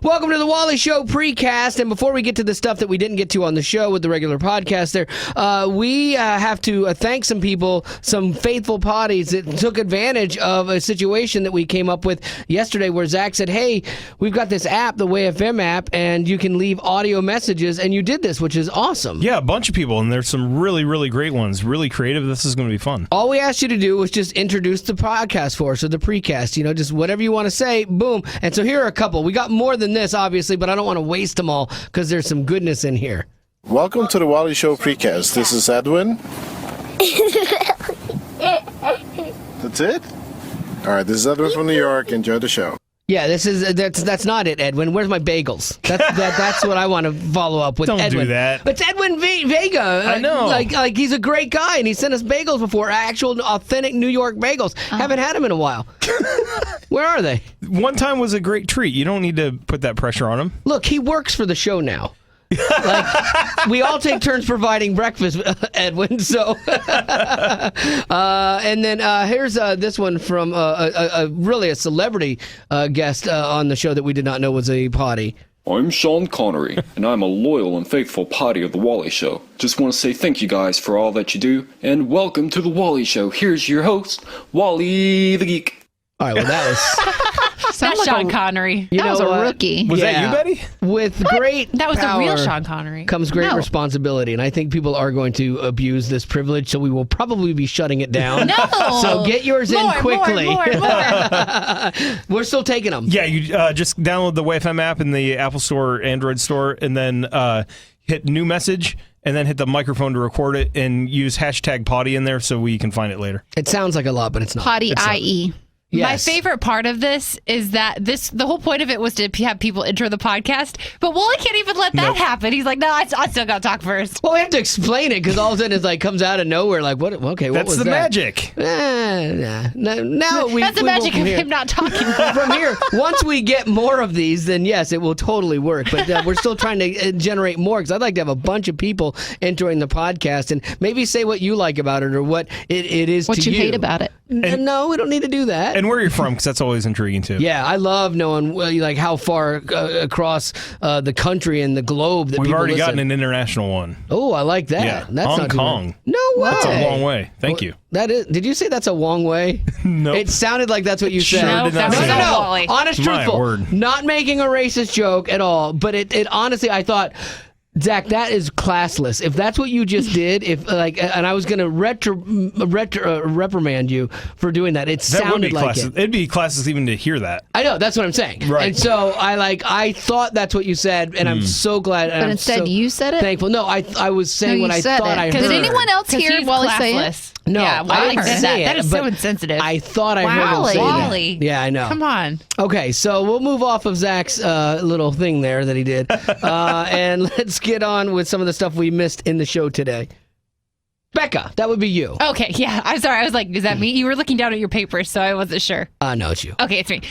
Welcome to the Wally Show precast. And before we get to the stuff that we didn't get to on the show with the regular podcast there, we have to thank some people, some faithful potties that took advantage of a situation that we came up with yesterday where Zach said, hey, we've got this app, the WayFM app, and you can leave audio messages. And you did this, which is awesome. Yeah, a bunch of people, and there's some really, really great ones. Really creative. This is going to be fun. All we asked you to do was just introduce the podcast for us, or the precast, just whatever you want to say, boom. And so here are a couple. We got more than this, obviously, but I don't want to waste them all because there's some goodness in here. Welcome to the Wally Show precast. This is Edwin. That's it? All right, this is Edwin from New York. Enjoy the show. Yeah, that's not it, Edwin. Where's my bagels? That's what I want to follow up with. Don't Edwin. do that. It's Edwin Vega. I know. Like he's a great guy, and he sent us bagels before, actual authentic New York bagels. Haven't had them in a while. Where are they? One time was a great treat. You don't need to put that pressure on him. Look, he works for the show now. We all take turns providing breakfast, Edwin. So, and then here's this one from really a celebrity guest on the show that we did not know was a potty. I'm Sean Connery, and I'm a loyal and faithful potty of The Wally Show. Just want to say thank you guys for all that you do, and welcome to The Wally Show. Here's your host, Wally the Geek. All right, well, that was... That's Sean Connery. That was a rookie. Was that you, Betty? With great That was power the real Sean Connery. comes great responsibility, and I think people are going to abuse this privilege, so we will probably be shutting it down. No! So get yours in quickly. More. We're still taking them. Yeah, you just download the WayFM app in the Apple Store, Android Store, and then hit new message, and then hit the microphone to record it, and use hashtag potty in there so we can find it later. It sounds like a lot, but it's not. Potty It's not. IE. Yes. My favorite part of this is that the whole point of it was to have people intro the podcast, but Wally can't even let that happen. He's like, no, I still got to talk first. Well, we have to explain it because all of a sudden it's like comes out of nowhere. Like, what? Okay, what That's was the that? magic. Now we. That's the magic of him not talking. From here, once we get more of these, then yes, it will totally work. But we're still trying to generate more because I'd like to have a bunch of people entering the podcast and maybe say what you like about it or what it is What to you hate about it. No, we don't need to do that. And where you're from, because that's always intriguing, too. Yeah, I love knowing like how far across the country and the globe that We've people already listen. gotten an international one. Oh, I like that. Yeah, That's Hong not too Kong. bad. No way. That's a long way. Thank you. That is. Did you say that's a long way? Nope. It sounded like that's what you said. Sure did not say that. No. Wally. Honest, My truthful. word. Not making a racist joke at all. But it honestly, I thought, Zach, that is classless. If that's what you just did, and I was going to reprimand you for doing that. It That would sounded be like classes. it. It'd be classes even to hear that. I know, that's what I'm saying. Right. And so I thought that's what you said, and I'm so glad. But instead you said it? Thankful. No, I was saying No, what you I said thought it. I heard. Did anyone else hear Wally say it? No, yeah, I Wally didn't said say that. it, That is so but insensitive. I thought I heard him say Wally. that. Yeah, I know. Come on. Okay, so we'll move off of Zach's little thing there that he did, and let's get on with some of the stuff we missed in the show today. Becca, that would be you. Okay, yeah. I'm sorry. I was like, is that me? You were looking down at your papers, so I wasn't sure. No, it's you. Okay, it's me.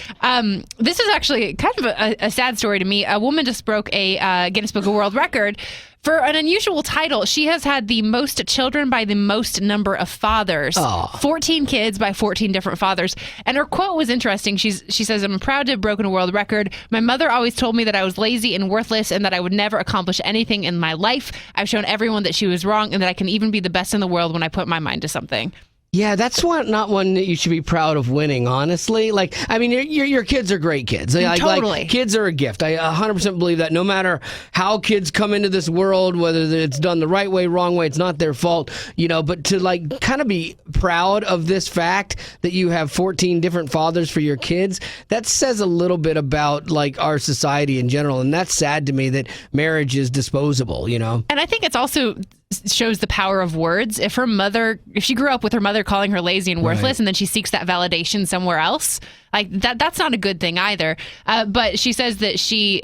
This is actually kind of a sad story to me. A woman just broke a Guinness Book of World Record for an unusual title. She has had the most children by the most number of fathers. 14 kids by 14 different fathers. And her quote was interesting. She says, I'm proud to have broken a world record. My mother always told me that I was lazy and worthless and that I would never accomplish anything in my life. I've shown everyone that she was wrong and that I can even be the best in the world when I put my mind to something. Yeah, that's not one that you should be proud of winning, honestly. Like, I mean, your kids are great kids. Totally. Like, kids are a gift. I 100% believe that no matter how kids come into this world, whether it's done the right way, wrong way, it's not their fault, but to kind of be proud of this fact that you have 14 different fathers for your kids, that says a little bit about our society in general. And that's sad to me that marriage is disposable, And I think it's also shows the power of words. If she grew up with her mother calling her lazy and worthless, and then she seeks that validation somewhere else, that's not a good thing either. But she says that she's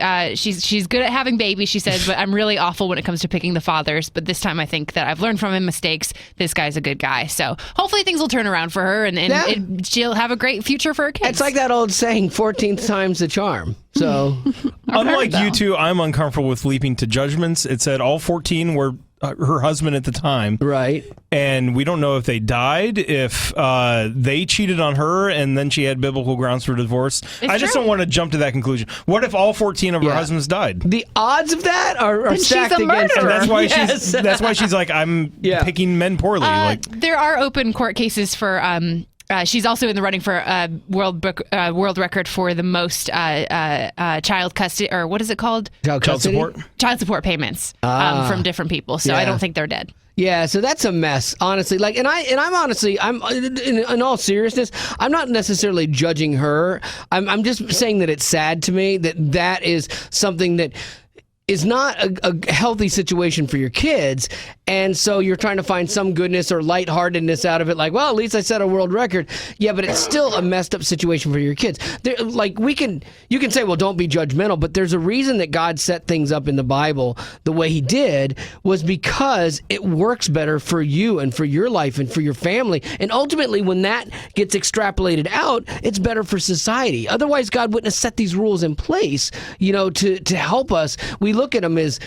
good at having babies. She says, but I'm really awful when it comes to picking the fathers. But this time I think that I've learned from his mistakes. This guy's a good guy. So hopefully things will turn around for her, and she'll have a great future for her kids. It's like that old saying, 14th time's the charm. So, unlike you two, I'm uncomfortable with leaping to judgments. It said all 14 were her husband at the time. Right. And we don't know if they died, if they cheated on her, and then she had biblical grounds for divorce. I just don't want to jump to that conclusion. What if all 14 of her husbands died? The odds of that are then stacked she's a against her. And that's why she's like, I'm picking men poorly. There are open court cases for. She's also in the running for world record for the most child custody, or what is it called? Child support? Child support payments from different people. So I don't think they're dead. Yeah, so that's a mess, honestly. Like, and I'm honestly, in all seriousness, I'm not necessarily judging her. I'm just saying that it's sad to me that is something that is not a healthy situation for your kids. And so you're trying to find some goodness or lightheartedness out of it. Like, well, at least I set a world record. Yeah, but it's still a messed up situation for your kids. You can say, well, don't be judgmental, but there's a reason that God set things up in the Bible the way he did was because it works better for you and for your life and for your family. And ultimately, when that gets extrapolated out, it's better for society. Otherwise, God wouldn't have set these rules in place, to help us. We look at them as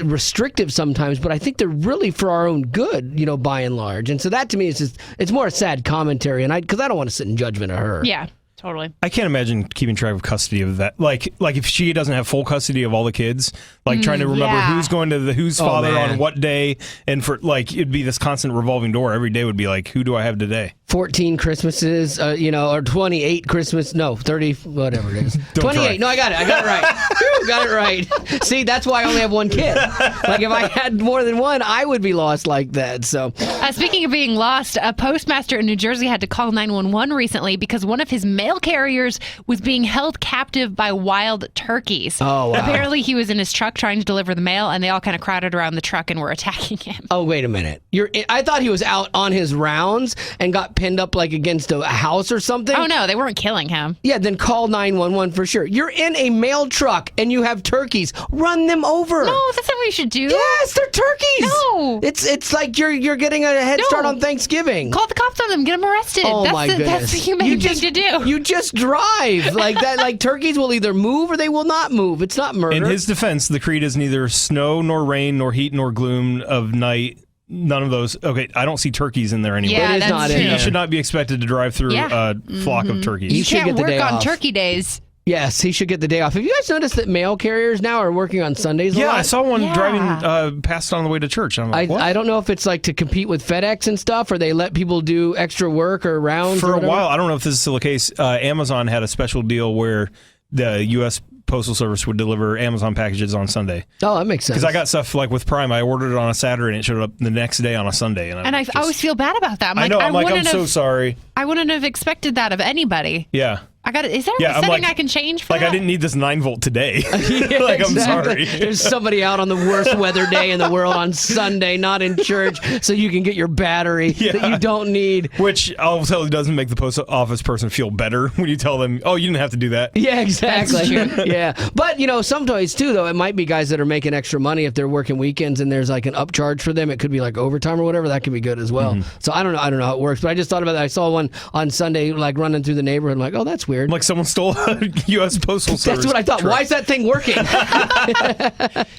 restrictive sometimes, but I think they're really for our own good, by and large. And so that to me is it's more a sad commentary, and because I don't want to sit in judgment of her. Yeah. Totally. I can't imagine keeping track of custody of that. Like if she doesn't have full custody of all the kids, trying to remember who's going to whose father on what day, and for it'd be this constant revolving door. Every day would be like, who do I have today? 14 Christmases, or 28 Christmas, no, 30, whatever it is. 28, try. no, I got it right. Whew, got it right. See, that's why I only have one kid. Like, if I had more than one, I would be lost like that, so. Speaking of being lost, a postmaster in New Jersey had to call 911 recently because one of his mail carriers was being held captive by wild turkeys. Oh, wow. Apparently, he was in his truck trying to deliver the mail, and they all kind of crowded around the truck and were attacking him. Oh, wait a minute. I thought he was out on his rounds and got pinned up against a house or something. Oh, no, they weren't killing him. Yeah, then call 911 for sure. You're in a mail truck and you have turkeys. Run them over. No, that's not what you should do. Yes, they're turkeys. No. It's like you're getting a head start on Thanksgiving. Call the cops on them. Get them arrested. Oh, my goodness. That's the humane thing to do. You just drive. Like that. Like turkeys will either move or they will not move. It's not murder. In his defense, the creed is neither snow nor rain nor heat nor gloom of night. None of those. Okay, I don't see turkeys in there anymore. Yeah, it is not in there. You should not be expected to drive through a flock of turkeys. You should can't get the work day on off. turkey days. Yes, he should get the day off. Have you guys noticed that mail carriers now are working on Sundays a lot? I saw one driving past on the way to church. I'm like, what? I don't know if it's to compete with FedEx and stuff, or they let people do extra work or rounds. For or a whatever. while, I don't know if this is still the case. Amazon had a special deal where the U.S. Postal Service would deliver Amazon packages on Sunday. Oh, that makes sense. Because I got stuff with Prime. I ordered it on a Saturday and it showed up the next day on a Sunday. And I always feel bad about that. I'm so sorry. I wouldn't have expected that of anybody. Yeah. Is there a setting I can change for that? I didn't need this 9-volt today. Yeah, I'm sorry. There's somebody out on the worst weather day in the world on Sunday, not in church, so you can get your battery that you don't need. Which I'll tell you doesn't make the post office person feel better when you tell them, oh, you didn't have to do that. Yeah, exactly. That's true. Yeah. But, sometimes, too, though, it might be guys that are making extra money if they're working weekends and there's an upcharge for them. It could be overtime or whatever. That could be good as well. Mm-hmm. So I don't know how it works, but I just thought about that. I saw one on Sunday, running through the neighborhood. I'm like, oh, that's weird. Like someone stole a U.S. Postal Service. That's what I thought. Truck. Why is that thing working?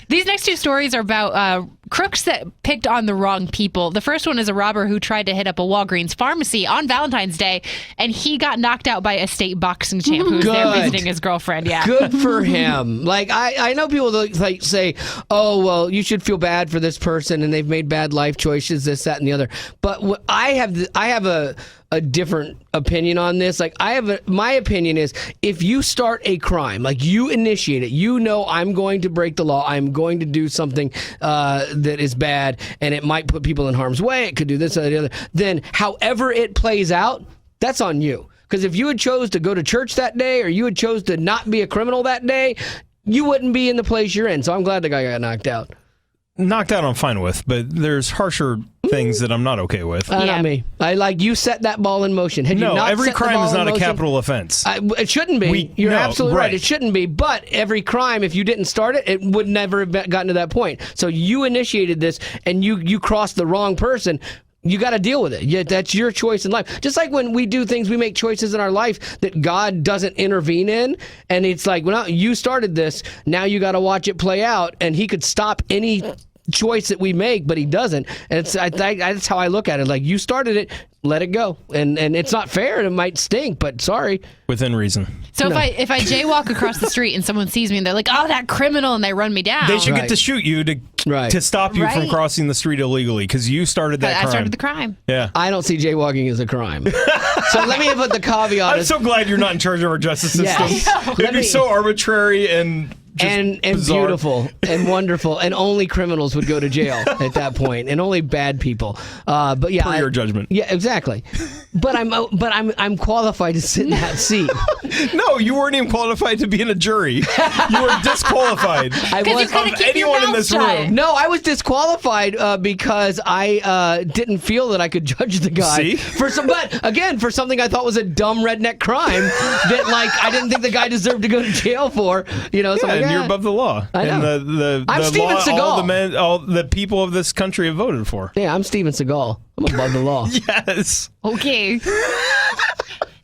These next two stories are about crooks that picked on the wrong people. The first one is a robber who tried to hit up a Walgreens pharmacy on Valentine's Day, and he got knocked out by a state boxing champ who was there visiting his girlfriend. Yeah, good for him. I know people that say, "Oh, well, you should feel bad for this person, and they've made bad life choices, this, that, and the other." But I have a different opinion on this. My opinion is, if you start a crime, you initiate it, I'm going to break the law, I'm going to do something that is bad, and it might put people in harm's way, it could do this or the other, then however it plays out, that's on you. Because if you had chose to go to church that day, or you had chose to not be a criminal that day, you wouldn't be in the place you're in. So I'm glad the guy got knocked out. Knocked out I'm fine with, but there's harsher things that I'm not okay with. Not me. You set that ball in motion. Had you not every set the crime ball is in not a motion, capital offense. It shouldn't be. You're absolutely right. It shouldn't be. But every crime, if you didn't start it, it would never have gotten to that point. So you initiated this, and you crossed the wrong person. You got to deal with it. Yeah, that's your choice in life. Just like when we do things, we make choices in our life that God doesn't intervene in. And it's like, well, you started this. Now you got to watch it play out. And he could stop any choice that we make, but he doesn't. And that's how I look at it. Like, you started it, let it go. And it's not fair, and it might stink, but sorry. Within reason. So if I jaywalk across the street and someone sees me and they're like, oh, that criminal, and they run me down. They should get to shoot you to stop you from Right. crossing the street illegally, because you started that crime. I started the crime. Yeah. I don't see jaywalking as a crime. So let me put the caveat. I'm so glad you're not in charge of our justice system. Yes. It'd be so arbitrary and and bizarre. beautiful and wonderful, and only criminals would go to jail at that point, and only bad people. But yeah, per your judgment. Yeah, exactly. But I'm qualified to sit in that seat. No, you weren't even qualified to be in a jury. You were disqualified. I was of anyone in this room. No, I was disqualified because I didn't feel that I could judge the guy but again, for something I thought was a dumb redneck crime that I didn't think the guy deserved to go to jail for. And you're above the law. I know. And I'm the Steven law, Seagal. all the people of this country have voted for. Yeah, I'm Steven Seagal. I'm above the law. Yes. Okay.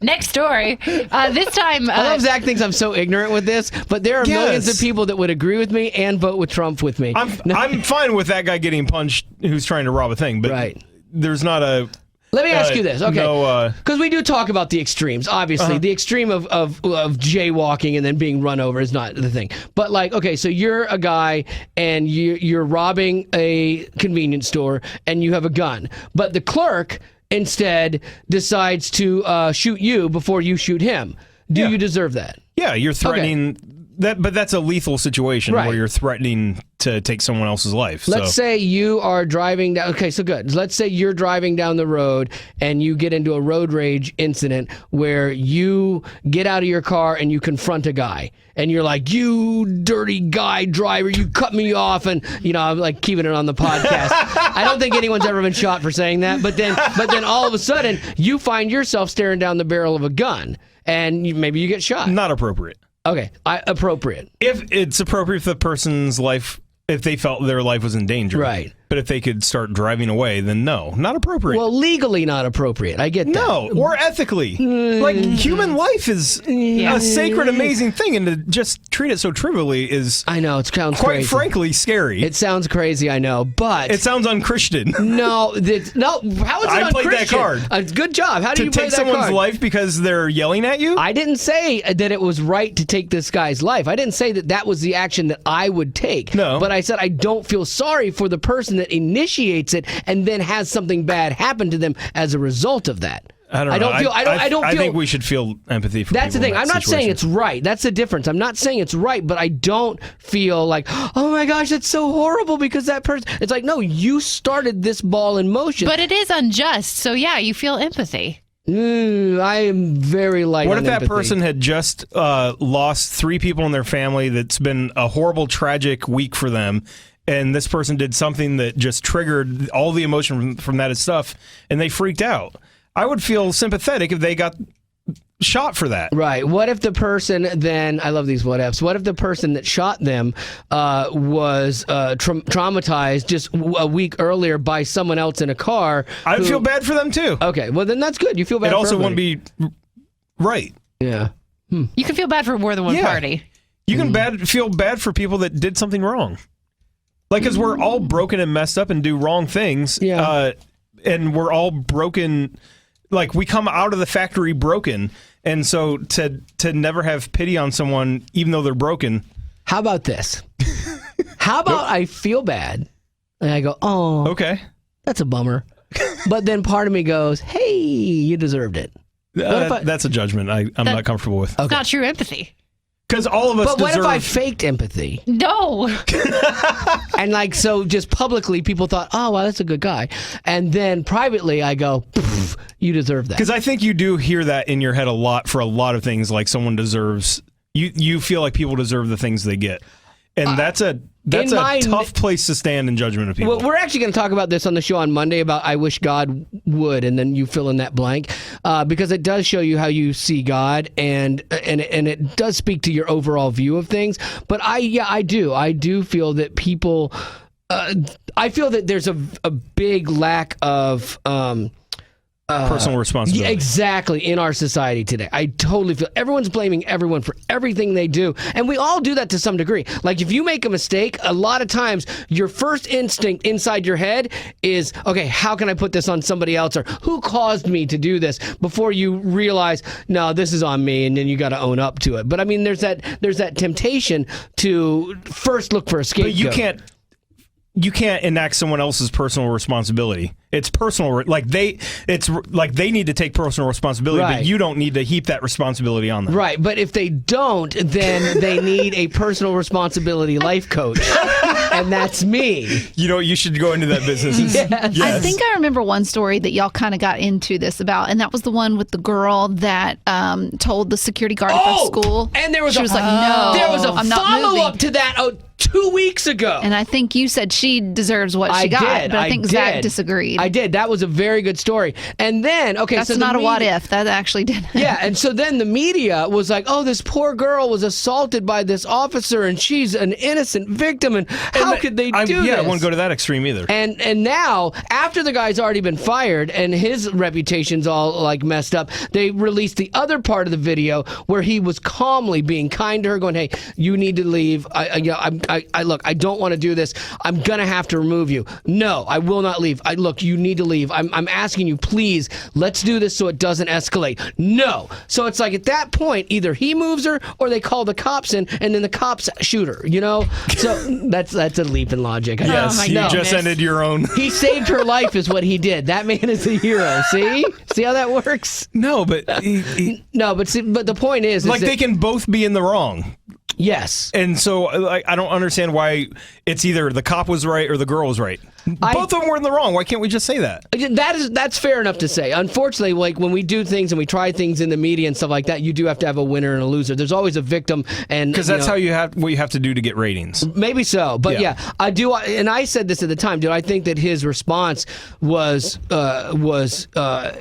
Next story. This time... I love Zach thinks I'm so ignorant with this, but there are millions of people that would agree with me and vote with Trump with me. I'm fine with that guy getting punched who's trying to rob a thing, but there's not a... Let me ask you this, okay? Because we do talk about the extremes. Obviously, the extreme of jaywalking and then being run over is not the thing. But okay, so you're a guy and you're robbing a convenience store and you have a gun, but the clerk instead decides to shoot you before you shoot him. Do you deserve that? Yeah, you're threatening that, but that's a lethal situation where you're threatening to take someone else's life. Let's say you are driving down. Okay, so good. Let's say you're driving down the road and you get into a road rage incident where you get out of your car and you confront a guy. And you're like, you dirty guy driver, you cut me off. And, I'm keeping it on the podcast. I don't think anyone's ever been shot for saying that. But then all of a sudden, you find yourself staring down the barrel of a gun. And maybe you get shot. Not appropriate. Okay, appropriate. If it's appropriate for the person's life, if they felt their life was in danger. Right. But if they could start driving away, then no, not appropriate. Well, legally not appropriate. I get that. No, or ethically. Human life is a sacred, amazing thing, and to just treat it so trivially is... I know, it sounds quite crazy. frankly scary. It sounds crazy, I know, but... It sounds unchristian. No, how is it unchristian? I played that card. Good job. How do you play that card? To take someone's life because they're yelling at you? I didn't say that it was right to take this guy's life. I didn't say that was the action that I would take. No. But I said I don't feel sorry for the person that initiates it and then has something bad happen to them as a result of that. I don't know. I think we should feel empathy for That's the thing. I'm not saying it's right. That's the difference. I'm not saying it's right, but I don't feel like, oh my gosh, that's so horrible because that person... It's like, no, you started this ball in motion. But it is unjust, so yeah, you feel empathy. I am very light on What if that empathy. person had just lost 3 people in their family that's been a horrible, tragic week for them, and this person did something that just triggered all the emotion from that stuff, and they freaked out? I would feel sympathetic if they got shot for that. Right. What if the person then, I love these what ifs, what if the person that shot them was traumatized just a week earlier by someone else in a car? I'd feel bad for them too. Okay, well then that's good. You feel bad for also everybody. wouldn't be right. Yeah. You can feel bad for more than one party. You can feel bad for people that did something wrong. Because we're all broken and messed up and do wrong things. Yeah. And we're all broken. We come out of the factory broken. And so to never have pity on someone, even though they're broken. How about this? How about I feel bad and I go, oh, okay, that's a bummer. But then part of me goes, hey, you deserved it. That's a judgment I'm not comfortable with. It's not true empathy. Because all of us But what if I faked empathy? No. And so just publicly people thought, oh, wow, that's a good guy. And then privately I go, you deserve that. Because I think you do hear that in your head a lot for a lot of things, like someone deserves, you feel like people deserve the things they get. And that's a tough place to stand in judgment of people. Well, we're actually going to talk about this on the show on Monday about I wish God would, and then you fill in that blank, because it does show you how you see God, and it does speak to your overall view of things. But I do feel that people, I feel that there's a big lack of personal responsibility. Yeah, exactly, in our society today. I totally feel everyone's blaming everyone for everything they do, and we all do that to some degree. Like if you make a mistake, a lot of times your first instinct inside your head is, okay, how can I put this on somebody else, or who caused me to do this, before you realize, no, this is on me, and then you got to own up to it. But I mean, there's that temptation to first look for a scapegoat. But you can't enact someone else's personal responsibility. It's personal, like they need to take personal responsibility, right. But you don't need to heap that responsibility on them. Right, but if they don't, then they need a personal responsibility life coach, and that's me. You know, you should go into that business. Yes. Yes. I think I remember one story that y'all kind of got into this about, and that was the one with the girl that told the security guard at the school. And there was she was like, no, there was a I'm not follow-up moving. to that 2 weeks ago. And I think you said she deserves what she got, but I think Zach disagreed. I did. That was a very good story. And then, okay, that's so not a what if. That actually did. Yeah, and so then the media was like, oh, this poor girl was assaulted by this officer, and she's an innocent victim, and how could they do this? Yeah, I won't go to that extreme either. And now, after the guy's already been fired and his reputation's all like messed up, they released the other part of the video where he was calmly being kind to her, going, "Hey, you need to leave. Look, I don't want to do this. I'm gonna have to remove you. No, I will not leave. Look, you need to leave. I'm asking you, please. Let's do this so it doesn't escalate. No." So it's like at that point, either he moves her or they call the cops in, and then the cops shoot her. You know, so that's a leap in logic. Yes, you just ended your own. He saved her life, is what he did. That man is a hero. See how that works? No, but but the point is like that they can both be in the wrong. Yes. And so I don't understand why it's either the cop was right or the girl was right. Both of them were in the wrong. Why can't we just say that? That's fair enough to say. Unfortunately, like when we do things and we try things in the media and stuff like that, you do have to have a winner and a loser. There's always a victim, and because that's what you have to do to get ratings. Maybe so, but yeah, I do. And I said this at the time. Do I think that his response was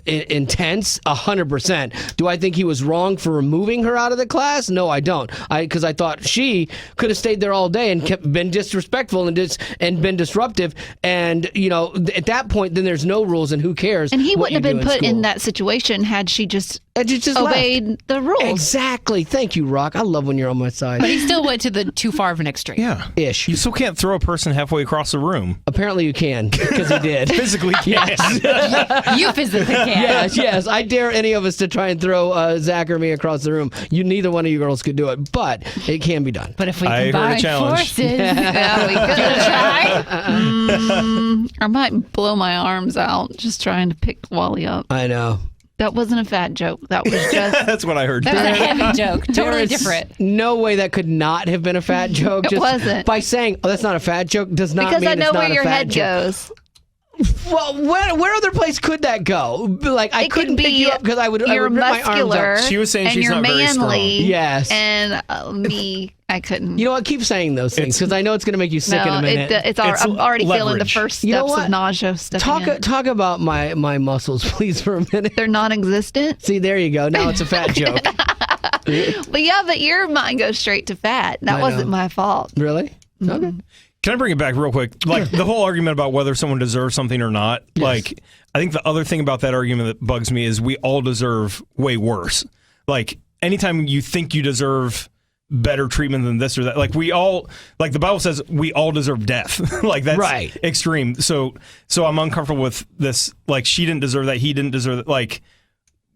intense? 100%. Do I think he was wrong for removing her out of the class? No, I don't. Because I thought she could have stayed there all day and been disrespectful and been disruptive. And, at that point, then there's no rules, and who cares? And he wouldn't have been put in in that situation had she just obeyed the rules. Exactly. Thank you, Rock. I love when you're on my side. But he still went to the too far of an extreme. Yeah. Ish. You still can't throw a person halfway across the room. Apparently you can, because he did. Physically can. You physically can. Yes. I dare any of us to try and throw Zach or me across the room. Neither one of you girls could do it, but it can be done. But if we I combine heard a challenge. forces, Yeah, we could try. I might blow my arms out just trying to pick Wally up. I know. That wasn't a fat joke. That was just. That's what I heard. That was a heavy joke. Totally There is different. No way that could not have been a fat joke. It wasn't. By saying, "Oh, that's not a fat joke," does not Because mean I know it's not where a your fat head joke. goes. Well, where other place could that go? Like I It could couldn't pick be you up because I would you're rip my arms muscular. up. She was saying and she's you're not very strong. manly. Yes. And me, I couldn't. You know what? Keep saying those things because I know it's going to make you sick in a minute. I'm already feeling the leverage. first You know steps what? of nausea. Talk about my muscles, please, for a minute. They're non-existent. See, there you go. Now it's a fat joke. But your mind goes straight to fat. That I wasn't know. my fault. Really? Okay. Can I bring it back real quick? Like the whole argument about whether someone deserves something or not. Yes. Like I think the other thing about that argument that bugs me is we all deserve way worse. Like anytime you think you deserve better treatment than this or that, like we all, like the Bible says, we all deserve death. Like that's right. Extreme. So I'm uncomfortable with this. Like she didn't deserve that. He didn't deserve that. Like,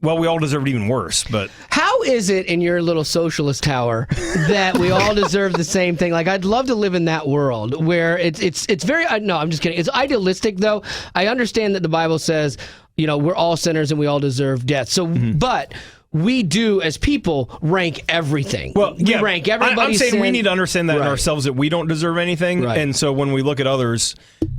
well, we all deserved even worse. But how is it in your little socialist tower that we all deserve the same thing? Like, I'd love to live in that world where it's very. No, I'm just kidding. It's idealistic, though. I understand that the Bible says, we're all sinners and we all deserve death. So, but we do as people rank everything. Well, we rank everybody's I'm saying we sin. need to understand that in Right. ourselves that we don't deserve anything. Right. And so when we look at others,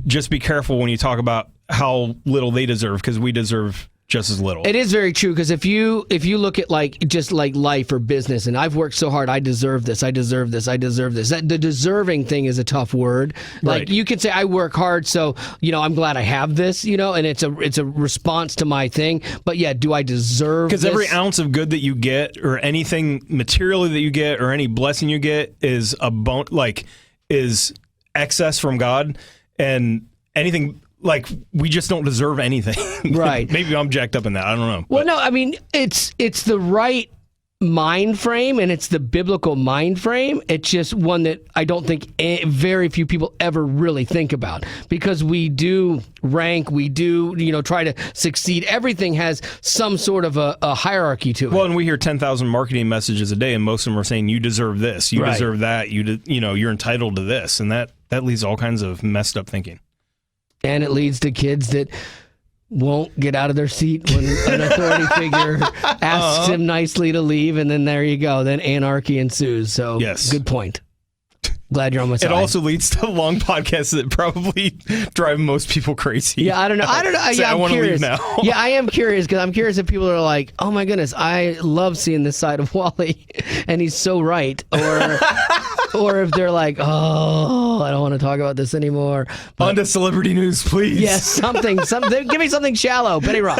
just be careful when you talk about how little they deserve because we deserve just as little. It is very true because if you look at just like life or business, and I've worked so hard, I deserve this, I deserve this, I deserve this. The deserving thing is a tough word. Like Right. you can say I work hard, so I'm glad I have this, and it's a response to my thing. But yeah, do I deserve? Because this? every ounce of good that you get, or anything materially that you get, or any blessing you get, is is excess from God, and anything like we just don't deserve anything. Right. Maybe I'm jacked up in that. I don't know. Well, no, I mean, it's the right mind frame, and it's the biblical mind frame. It's just one that I don't think very few people ever really think about, because we do rank, we do, try to succeed. Everything has some sort of a hierarchy to it. Well, and we hear 10,000 marketing messages a day, and most of them are saying you deserve this, you deserve that, you're entitled to this, and that leads to all kinds of messed up thinking. And it leads to kids that won't get out of their seat when an authority figure asks him nicely to leave, and then there you go. Then anarchy ensues. So, yes. Good point. Glad you're on my side. It also leads to long podcasts that probably drive most people crazy. Yeah, I don't know. I want to leave now. Yeah, I am curious, because I'm curious if people are like, oh my goodness, I love seeing this side of Wally, and he's so right. Or if they're like, oh, I don't want to talk about this anymore. But, on to celebrity news, please. yes, something. Give me something shallow. Betty Rock.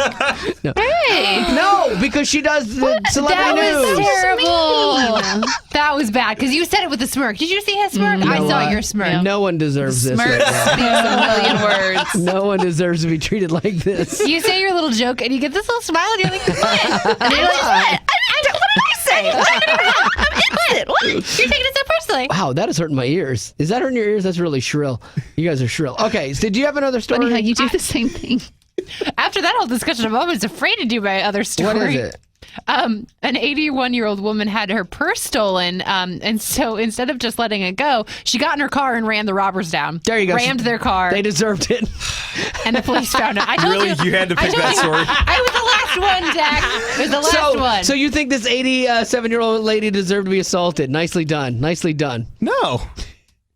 No. Hey! No, because she does the celebrity news. That was terrible. That was bad, because you said it with a smirk. Did you see his smirk? I saw your smirk. No one deserves this. Smirk speaks a million words. No one deserves to be treated like this. You say your little joke, and you get this little smile, and you're like, what? And you're like, what? What did I say? I'm innocent. What? You're taking it so personally. Wow, that is hurting my ears. Is that hurting your ears? That's really shrill. You guys are shrill. Okay, so did you have another story? Funny how you do the same thing. After that whole discussion, I'm almost afraid to do my other story. What is it? An 81-year-old woman had her purse stolen, and so instead of just letting it go, she got in her car and ran the robbers down. There you go. Rammed their car. They deserved it. And the police found it. I told Really? You had to pick that story? I was the last one, Jack. It was the last one. So you think this 87-year-old lady deserved to be assaulted? Nicely done. Nicely done. No.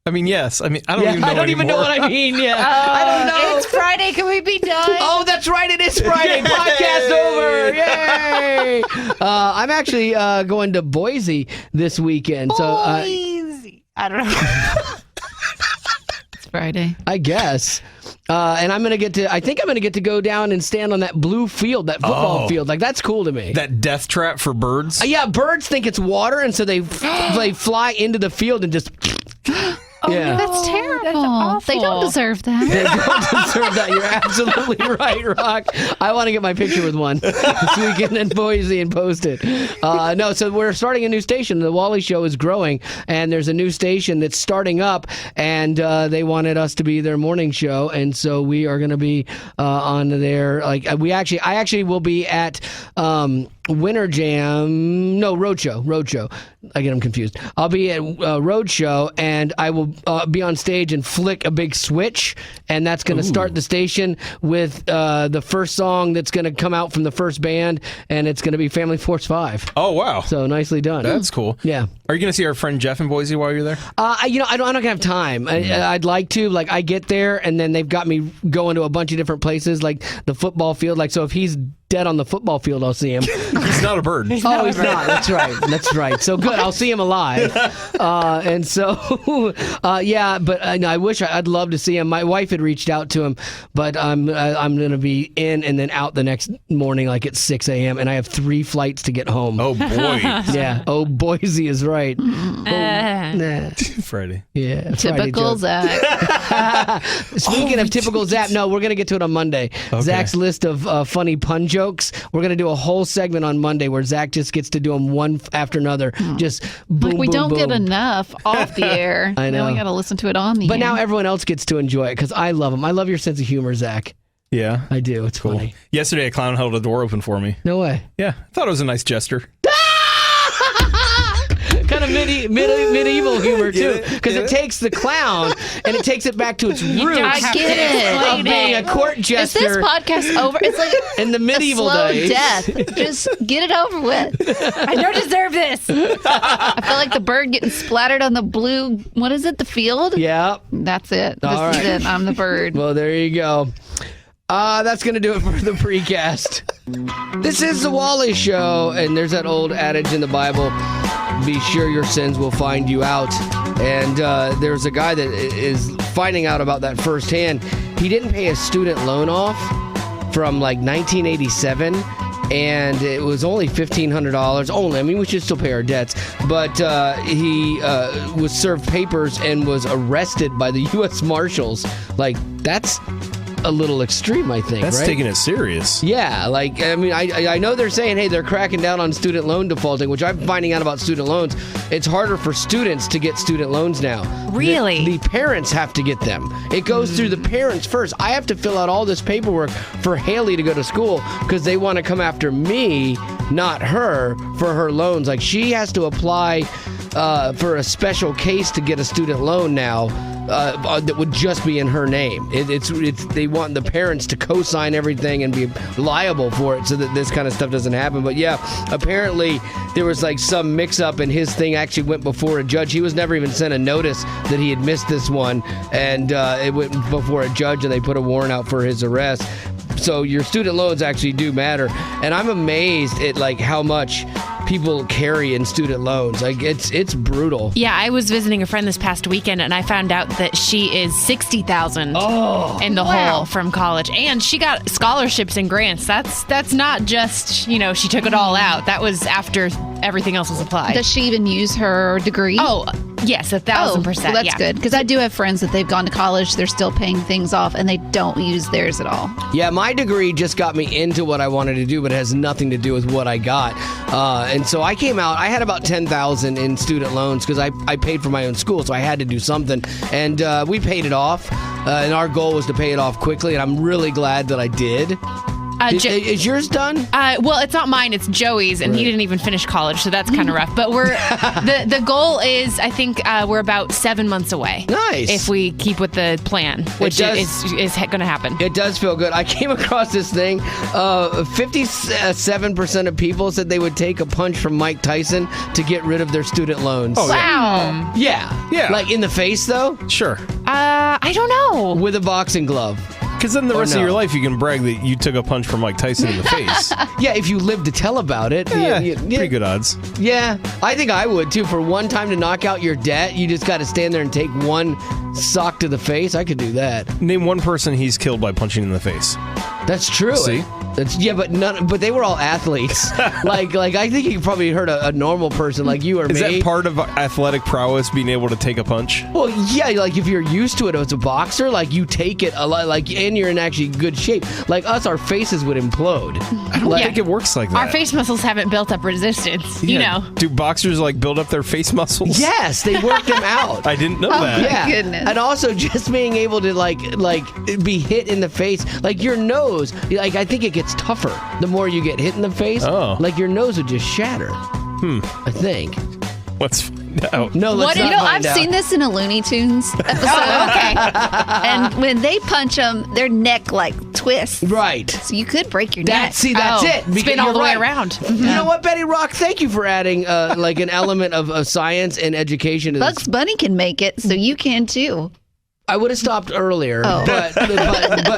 I mean, yes. I mean, I don't even know what I mean. Yeah. I don't know. It's Friday. Can we be done? Oh, that's right. It is Friday. Podcast over. Yay. I'm actually going to Boise this weekend. Boise. I don't know. It's Friday. I guess. And I'm going to get to, I think I'm going to get to go down and stand on that blue field, that football field. Like, that's cool to me. That death trap for birds? Yeah, birds think it's water, and so they fly into the field and just... Oh, yeah. no. That's terrible. That's awful. They don't deserve that. They don't deserve that. You're absolutely right, Rock. I want to get my picture with one this weekend in Boise and post it. No, so we're starting a new station. The Wally Show is growing, and there's a new station that's starting up, and they wanted us to be their morning show, and so we are going to be on there. Like I actually will be at Winter Jam. No, Roadshow. I get them confused. I'll be at Roadshow, and I will be on stage and flick a big switch, and that's going to start the station with the first song that's going to come out from the first band, and it's going to be Family Force 5. Oh, wow. So nicely done. That's cool. Yeah. Are you going to see our friend Jeff in Boise while you're there? I don't have time. I'd like to. Like, I get there, and then they've got me going to a bunch of different places, like the football field. Like, so if he's dead on the football field, I'll see him. He's not a bird. He's not. That's right. So good. I'll see him alive. And so, yeah. But I wish I'd love to see him. My wife had reached out to him, but I'm going to be in and then out the next morning, like at 6 a.m. And I have 3 flights to get home. Oh boy. Yeah. Oh, Boise is right. Friday. Yeah. Typical Zach. Speaking of typical Zach, no, we're going to get to it on Monday. Okay. Zach's list of funny pun jokes. We're going to do a whole segment on Monday where Zach just gets to do them one after another. Just boom, we boom, don't boom. get enough off the air. I know. Now we got to listen to it on the air. But now everyone else gets to enjoy it because I love him. I love your sense of humor, Zach. Yeah. I do. It's cool. Funny. Yesterday, a clown held a door open for me. No way. Yeah. I thought it was a nice gesture. Kind of medieval humor too, because it takes the clown and it takes it back to its roots. I get it. Of being a court jester. Is this podcast over? It's like in the medieval a slow days. death. Just get it over with. I don't deserve this. I feel like the bird getting splattered on the blue. What is it? The field? Yeah. That's it. All This is right. it. I'm the bird. Well, there you go. That's going to do it for the precast. This is the Wally Show, and there's that old adage in the Bible, be sure your sins will find you out. And there's a guy that is finding out about that firsthand. He didn't pay his student loan off from like 1987, and it was only $1,500 only. I mean, we should still pay our debts. But he was served papers and was arrested by the U.S. Marshals. Like, that's a little extreme, I think. That's right? taking it serious. Yeah, like, I mean, I know they're saying, hey, they're cracking down on student loan defaulting, which I'm finding out about student loans. It's harder for students to get student loans now. Really? The parents have to get them. It goes through the parents first. I have to fill out all this paperwork for Haley to go to school because they want to come after me, not her, for her loans. Like, she has to apply for a special case to get a student loan now. That would just be in her name. It's they want the parents to co-sign everything and be liable for it so that this kind of stuff doesn't happen. But yeah, apparently there was like some mix-up and his thing actually went before a judge. He was never even sent a notice that he had missed this one, and it went before a judge and they put a warrant out for his arrest. So your student loans actually do matter, and I'm amazed at like how much people carry in student loans. Like it's brutal. Yeah, I was visiting a friend this past weekend, and I found out that she is $60,000 in the hole from college, and she got scholarships and grants. That's not just she took it all out. That was after everything else was applied. Does she even use her degree? Oh, yes, 1,000%. Well, that's good, because I do have friends that they've gone to college, they're still paying things off, and they don't use theirs at all. Yeah, my degree just got me into what I wanted to do, but it has nothing to do with what I got. And so I came out, I had about $10,000 in student loans because I paid for my own school, so I had to do something. And we paid it off, and our goal was to pay it off quickly, and I'm really glad that I did. Is yours done? Well, it's not mine. It's Joey's, and he didn't even finish college, so that's kind of rough. But we're the goal is, I think we're about 7 months away. Nice. If we keep with the plan, which is going to happen. It does feel good. I came across this thing. 57% of people said they would take a punch from Mike Tyson to get rid of their student loans. Oh, Wow. Yeah. Like in the face, though? Sure. I don't know. With a boxing glove. Because then the rest of your life you can brag that you took a punch from Mike Tyson in the face. Yeah, if you live to tell about it. Pretty good odds. Yeah, I think I would too. For one time to knock out your debt, you just got to stand there and take one sock to the face. I could do that. Name one person he's killed by punching in the face. That's true. See? But they were all athletes. like I think you probably hurt a normal person like you or me. Is that part of athletic prowess, being able to take a punch? Well, yeah, like if you're used to it as a boxer, like you take it a lot, like, and you're in actually good shape. Like us, our faces would implode. I don't think it works like that. Our face muscles haven't built up resistance, Do boxers like build up their face muscles? Yes, they work them out. I didn't know that. Yeah, goodness. And also just being able to like be hit in the face, like your nose. Like I think it gets tougher the more you get hit in the face. Oh. Like your nose would just shatter. I think. Let's find out. No, let's not I've find out. seen this in a Looney Tunes episode. Okay. And when they punch them, their neck like twists. Right. So you could break your neck. That's Oh, it. Because spin all you're the way right. around. You know what, Betty Rock? Thank you for adding like an element of science and education to Bugs this. Bunny can make it, so you can too. I would have stopped earlier, but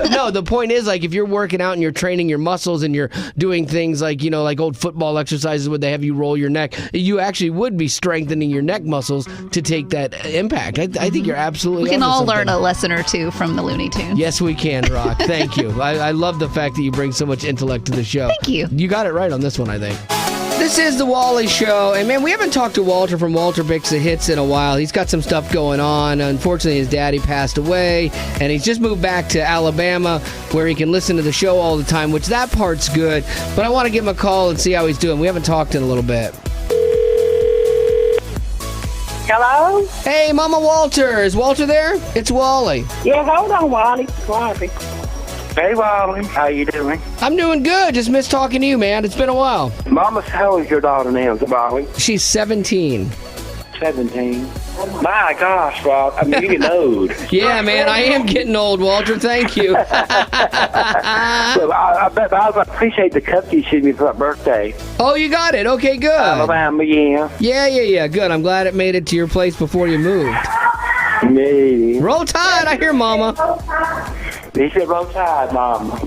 no, the point is, like, if you're working out and you're training your muscles and you're doing things like, like old football exercises where they have you roll your neck, you actually would be strengthening your neck muscles to take that impact. I think you're absolutely We can onto all something. learn a lesson or two from the Looney Tunes. Yes, we can, Rock. Thank you. I love the fact that you bring so much intellect to the show. Thank you. You got it right on this one, I think. This is the Wally Show, and man, we haven't talked to Walter from Walter Picks the Hits in a while. He's got some stuff going on. Unfortunately, his daddy passed away, and he's just moved back to Alabama where he can listen to the show all the time, which that part's good. But I want to give him a call and see how he's doing. We haven't talked in a little bit. Hello? Hey, Mama Walter. Is Walter there? It's Wally. Yeah, hold on, Wally. Hey, Wally. How you doing? I'm doing good. Just missed talking to you, man. It's been a while. Mama, how old is your daughter now, Wally? She's 17. 17. My gosh, Rob. I mean, you're getting old. Yeah, man, I am getting old, Walter. Thank you. Well, I appreciate the cup you sent me for my birthday. Oh, you got it. Okay, good. Alabama, yeah. Yeah. Good. I'm glad it made it to your place before you moved. Maybe. Roll Tide. I hear Mama. He said roll tide, Mama.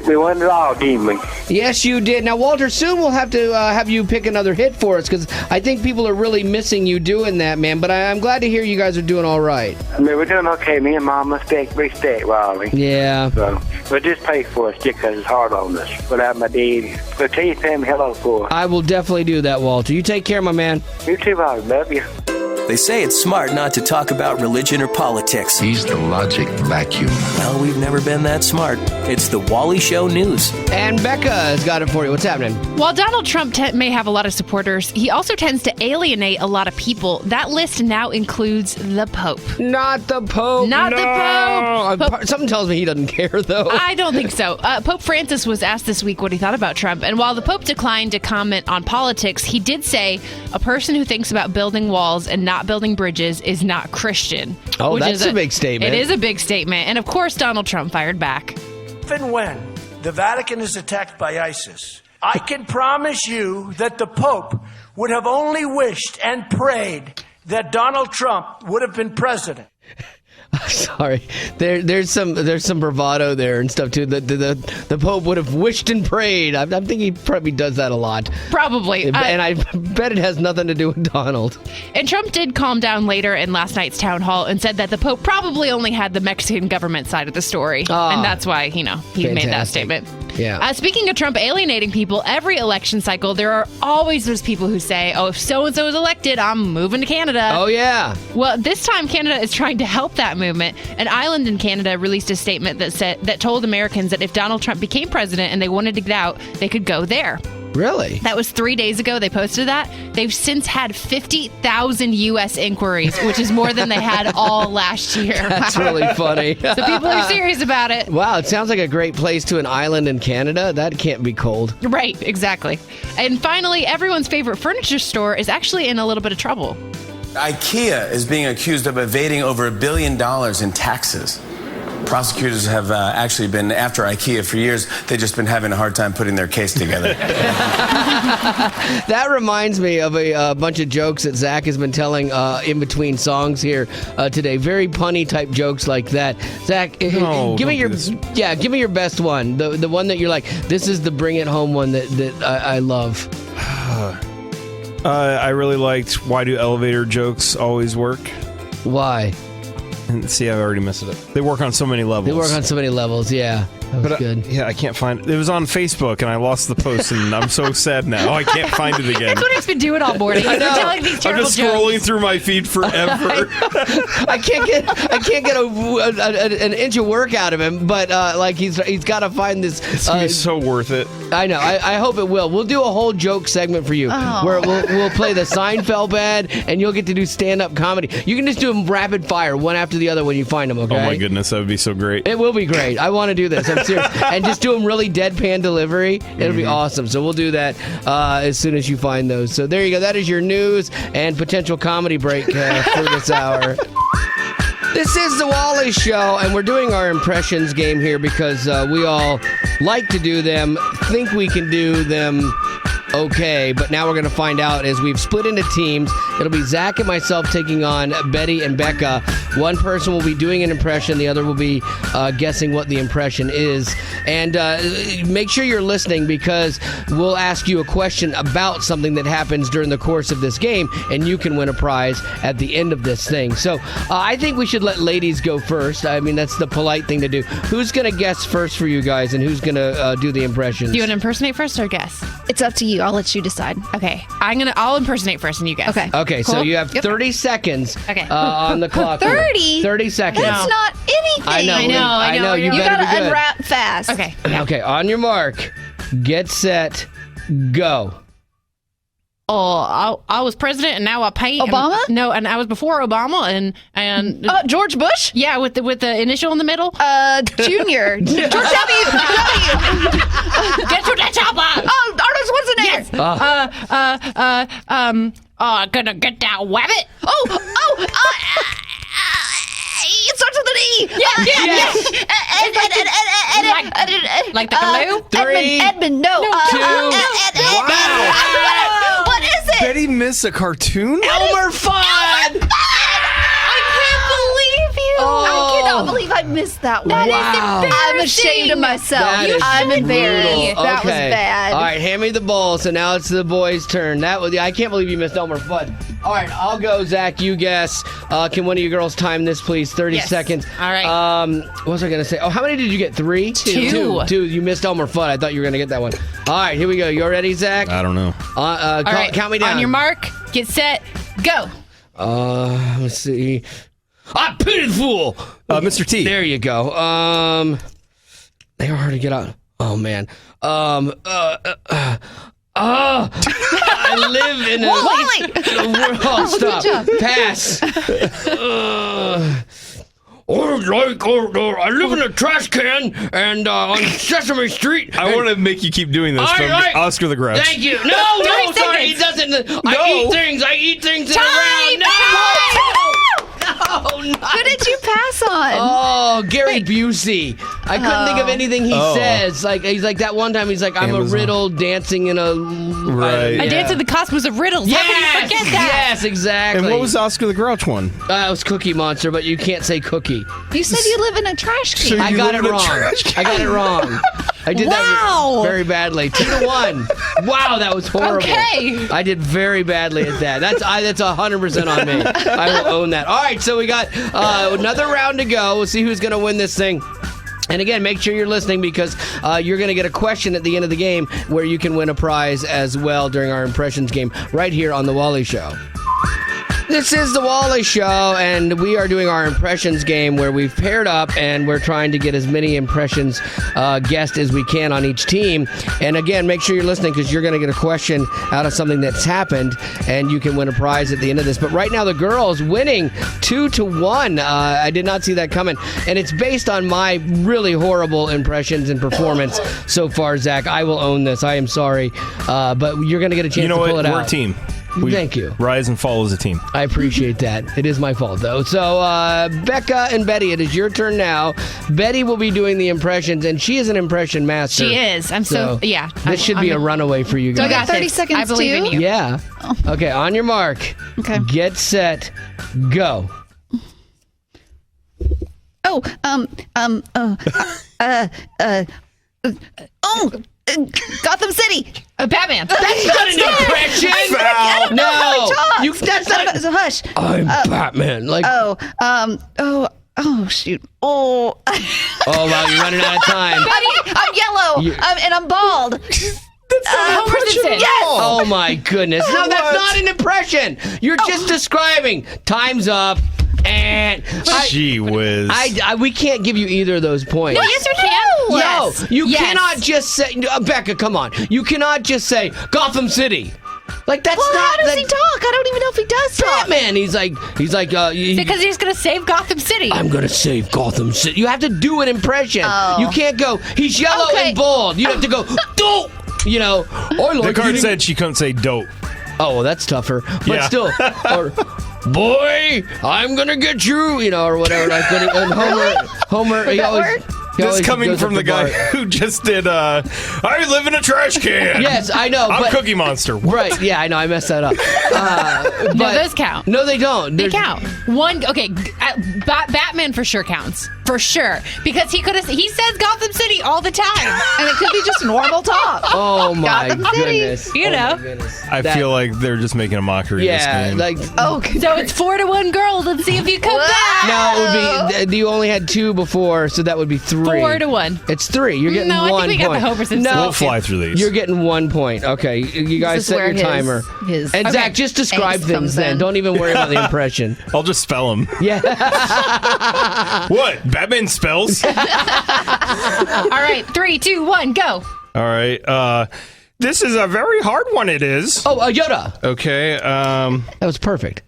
we won it all, didn't we? Yes, you did. Now, Walter, soon we'll have to have you pick another hit for us because I think people are really missing you doing that, man. But I'm glad to hear you guys are doing all right. I mean, we're doing okay. Me and Mama respect, Wally. Yeah. So, but just pay for us, because it's hard on us without my daddy. But tell your family hello for us. I will definitely do that, Walter. You take care, my man. You too, Wally. Love you. They say it's smart not to talk about religion or politics. He's the logic vacuum. Well, we've never been that smart. It's the Wally Show News. And Becca has got it for you. What's happening? While Donald Trump may have a lot of supporters, he also tends to alienate a lot of people. That list now includes the Pope. Not the Pope. Not the Pope. Something tells me he doesn't care, though. I don't think so. Pope Francis was asked this week what he thought about Trump. And while the Pope declined to comment on politics, he did say a person who thinks about building walls and not building bridges is not Christian. Oh, that's a big statement. It is a big statement. And of course, Donald Trump fired back. If and when the Vatican is attacked by ISIS, I can promise you that the Pope would have only wished and prayed that Donald Trump would have been president. Sorry, there's some bravado there and stuff too. The Pope would have wished and prayed. I'm thinking he probably does that a lot. Probably, and I bet it has nothing to do with Donald. And Trump did calm down later in last night's town hall and said that the Pope probably only had the Mexican government side of the story, and that's why he made that statement. Yeah. Speaking of Trump alienating people, every election cycle there are always those people who say, "Oh, if so and so is elected, I'm moving to Canada." Oh yeah. Well, this time Canada is trying to help that movement. An island in Canada released a statement that told Americans that if Donald Trump became president and they wanted to get out, they could go there. Really? That was 3 days ago. They posted that. They've since had 50,000 U.S. inquiries, which is more than they had all last year. That's really funny. So people are serious about it. Wow, it sounds like a great place to an island in Canada. That can't be cold. Right, exactly. And finally, everyone's favorite furniture store is actually in a little bit of trouble. IKEA is being accused of evading over $1 billion in taxes. Prosecutors have actually been after IKEA for years. They've just been having a hard time putting their case together. That reminds me of a bunch of jokes that Zach has been telling in between songs here today. Very punny type jokes like that. Zach, give me your best one. The one that you're like, this is the bring it home one that I love. I really liked why do elevator jokes always work? Why? And see, I already messed it up. They work on so many levels. Yeah. That was good. I can't find it. It was on Facebook, and I lost the post, and I'm so sad now. I can't find it again. That's what he's been doing all morning. He's been telling these terrible I'm just scrolling through my feed forever. I can't get an inch of work out of him, but he's got to find this. It's gonna be so worth it. I know. I hope it will. We'll do a whole joke segment for you where we'll play the Seinfeld ad, and you'll get to do stand-up comedy. You can just do them rapid fire, one after the other when you find them. Okay. Oh my goodness, that would be so great. It will be great. I want to do this. I'm serious. And just do them really deadpan delivery. It'll be awesome. So we'll do that as soon as you find those. So there you go. That is your news and potential comedy break for this hour. This is the Wally Show, and we're doing our impressions game here because we all like to do them, think we can do them okay, but now we're going to find out as we've split into teams. It'll be Zach and myself taking on Betty and Becca. One person will be doing an impression. The other will be guessing what the impression is. And make sure you're listening because we'll ask you a question about something that happens during the course of this game, and you can win a prize at the end of this thing. So I think we should let ladies go first. I mean, that's the polite thing to do. Who's going to guess first for you guys, and who's going to do the impressions? Do you want to impersonate first or guess? It's up to you. I'll let you decide. Okay. I'll impersonate first and you guess. Okay, cool. So you have 30 seconds on the clock. 30? 30 seconds. That's not anything. I know. You gotta better be good. unwrap fast. Okay. Okay, on your mark, get set, go. Oh, I was president and now I pay Obama? And I was before Obama and George Bush? Yeah, with the initial in the middle. Junior. George W. Get to the chopper. Oh, Arnold Schwarzenegger. Yes. Gonna get that wabbit. It starts with an E. Like the glue? 3, Edmund, no. 2, wow. What is it? Betty missed a cartoon? Elmer Fudd! I cannot believe I missed that one. That is embarrassing. I'm ashamed of myself. I'm embarrassed. That was bad. All right, hand me the ball. So now it's the boys' turn. I can't believe you missed Elmer Fudd. All right, I'll go, Zach. You guess. Can one of you girls time this, please? 30 seconds. All right. What was I going to say? Oh, how many did you get? 3? 2. 2. You missed Elmer Fudd. I thought you were going to get that one. All right, here we go. You ready, Zach? I don't know. Count me down. On your mark, get set, go. Let's see. Pitiful. Mr. T. There you go. They are hard to get out. Oh man. I live in a Wally! Oh, stop. Pass. I live in a trash can and on Sesame Street. I want to make you keep doing this from Oscar the Grouch. Thank you. No, sorry. He doesn't. I eat things that are around. No, Who did you pass on? Oh, Gary Busey. I couldn't think of anything he says. Like he's like that one time. He's like, I'm Amazon. a riddle dancing in a. Right. I danced in the cosmos of riddles. How can you forget that? Yes, exactly. And what was Oscar the Grouch one? It was Cookie Monster, but you can't say cookie. You said you live in a trash can. So I you got live it in a wrong. trash can. I got it wrong. I did that very badly. 2-1. Wow, that was horrible. Okay. I did very badly at that. That's 100% on me. I will own that. All right, so we got another round to go. We'll see who's going to win this thing. And again, make sure you're listening because you're going to get a question at the end of the game where you can win a prize as well during our impressions game right here on The Wally Show. This is The Wally Show, and we are doing our impressions game where we've paired up and we're trying to get as many impressions guessed as we can on each team. And again, make sure you're listening because you're going to get a question out of something that's happened, and you can win a prize at the end of this. But right now, the girls winning 2-1. I did not see that coming. And it's based on my really horrible impressions and performance so far, Zach. I will own this. I am sorry. But you're going to get a chance to pull it out. We're a team. Thank you. Rise and fall as a team. I appreciate that. It is my fault, though. So, Becca and Betty, it is your turn now. Betty will be doing the impressions, and she is an impression master. She is. Yeah. This should be a runaway for you Do I guys. got 30 seconds I believe in too? you. Yeah. Okay, on your mark. Okay. Get set. Go. Oh, Gotham City. Batman. That's not an impression. Foul. No. That's not It's a hush. I'm Batman. Like. Oh, shoot. Oh, Wow, you're running out of time. I'm yellow. And I'm bald. Homer Simpson. Yes. Oh my goodness. No, that's not an impression. You're just describing. Time's up. And Gee whiz. we can't give you either of those points. No, yes, we can. No, you cannot just say, Becca, come on. You cannot just say Gotham City. Like that's Well, not. how does he talk? I don't even know if he does talk. Batman. He's like. Because he's going to save Gotham City. I'm gonna save Gotham City. You have to do an impression. Oh. You can't go. He's yellow Okay. and bald. You have to go. Dope. You know. Or The like card eating- said she couldn't say dope. Oh, well, that's tougher. But Yeah. still. Or, boy, I'm gonna get you. You know, or whatever. Like when and Homer. He that always. work? he This always coming goes from up the guy bar. who just did, I live in a trash can. Yes, I know. I'm but, Cookie Monster. What? Right? Yeah, I know. I messed that up. No, but- those count. No, they don't. They There's- count. One, okay, Batman for sure counts. For sure. Because he says Gotham City all the time. And it could be just normal talk. Oh my Gotham City. goodness. You Oh, know. my goodness. I That- feel like they're just making a mockery Yeah, of this game. like. Oh, So it's 4-1 girls. Let's see if you come back. No, it would be. You only had 2 before, so that would be 3. 4-1. It's 3. You're getting No, I 1 think we got point. the Homer Simpson. No, We'll fly through these. You're getting 1 point. Okay, you guys This is set where your his- timer. his- And Okay. Zach, just describe Angst things comes then. in. Don't even worry about the impression. I'll just spell them. Yeah. What? Batman spells? All right, 3, 2, 1, go. All right. This is a very hard one, it is. Oh, Yoda. Okay. That was perfect.